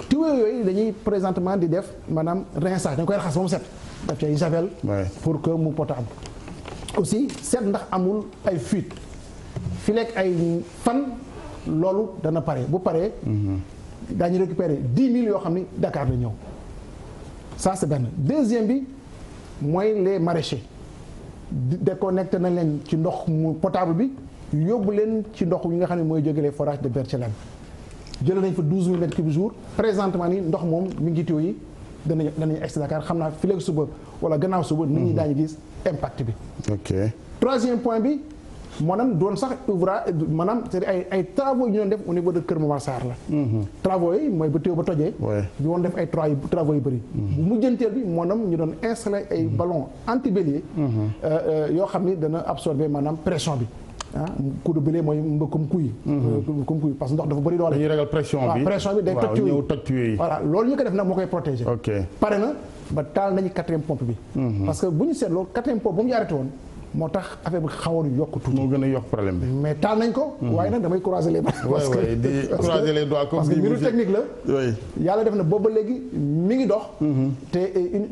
tuyaux yooyu dañuy présentement di def maanaam rinçage dañ koy raxas ba mu set daf ci ay javel. pour que mu potable. aussi seet ndax amul ay fuite fi lekk ay fan. loolu dana pare bu paree. daañu récupérer 10 000 yoo xam ni Dakar la ñëw ça c'est benn deuxième bi mooy les maraîchers déconnecté nañ leen ci ndox mu potable bi yóbbu leen ci ndox yi nga xam ne mooy jóge les forages de Berthielane jëlee nañ fa 12 000 mètres cubes jour présentement nii ndox moom mi ngi tuyau yi danañ egsi Dakar xam naa fileeg suba wala gannaaw suba nit ñi daañu gis impact bi. ok troisième point bi maanaam doon sax ouvrage maanaam c'est ay travaux yu ñu doon def au niveau de Kër Momar Sarr la. travaux yi mooy ba tuyau ba tojee. ñu woon def ay travaux yu bëri. bu mujjanteel bi maanaam ñu doon installé ay ballons anti-bélier. yoo xam ni dana absorber maanaam pression bi. coup de bélier mooy comme kuy. comme kuy parce que ndox dafa bëri doole. dañuy ragal pression bi pression bi day toj tuyau yi voilà loolu ñu ko def nag moo koy protéger. ok pare na ba taal nañu 4e pompe bi. parce que bu ñu seetloo 4e pompe ba mu arrêté woon moo tax affaire bi xawoon yokk tuuti. moo gën a yokk problème bi. mais taal nañ ko. waaye nag damay croiser les bras. parce que mbiru technique la. yàlla def na boobu ba léegi mi ngi dox. te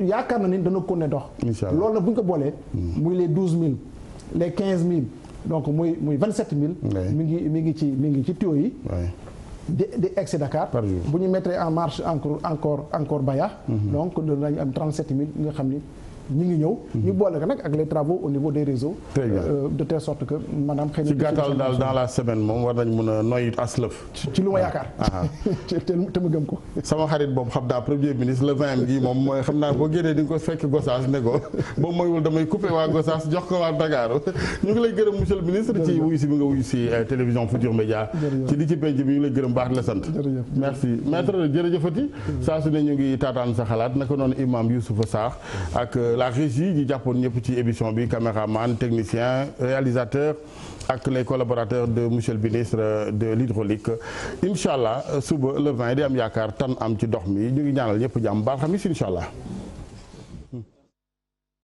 yaakaar na ni dana ko ne dox. incha allah loolu nag bu ñu ko boolee. muy les 12 000 les 15 000. donc muy 27 000. mi ngi ci tuyau yi. di egsi Dakar. bu ñu mettre en marche encore Baya. donc dinañ am 37 000 nga xam ni ñu ngi ñëw. ñu boole ko nag ak les travaux au niveau des réseaux. de telle sorte que maanaam xëy na. ci gàttal daal dans la semaine moom war nañ mën a noyyi aslëf. ci lu ma yaakaar. te ma gëm ko. sama xarit boobu xam naa premier ministre le 20 gi moom mooy xam naa boo génnee di nga ko fekk Gossas ne ko boo moywul damay coupé waa Gossas jox ko waa Dakar ñu ngi lay gërëm monsieur le ministre. ci wuyu si bi nga wuyu si télévision Futurs Médias. ci li ci penc bi ñu ngi lay gërëm baax di la sant. merci maître jërëjëfati. saa su ne ñu ngi taataan sa xalaat naka noonu imam Youssoufa Sarr ak la régie ñi jàppoon ñëpp ci émission bi caméraman technicien réalisateur ak les collaborateurs de monsieur le ministre de l'hydraulique incha allah suba le 20 di am yaakaar tan am ci dox mi ñu ngi ñaanal ñëpp jàmm ba alxamis incha allah.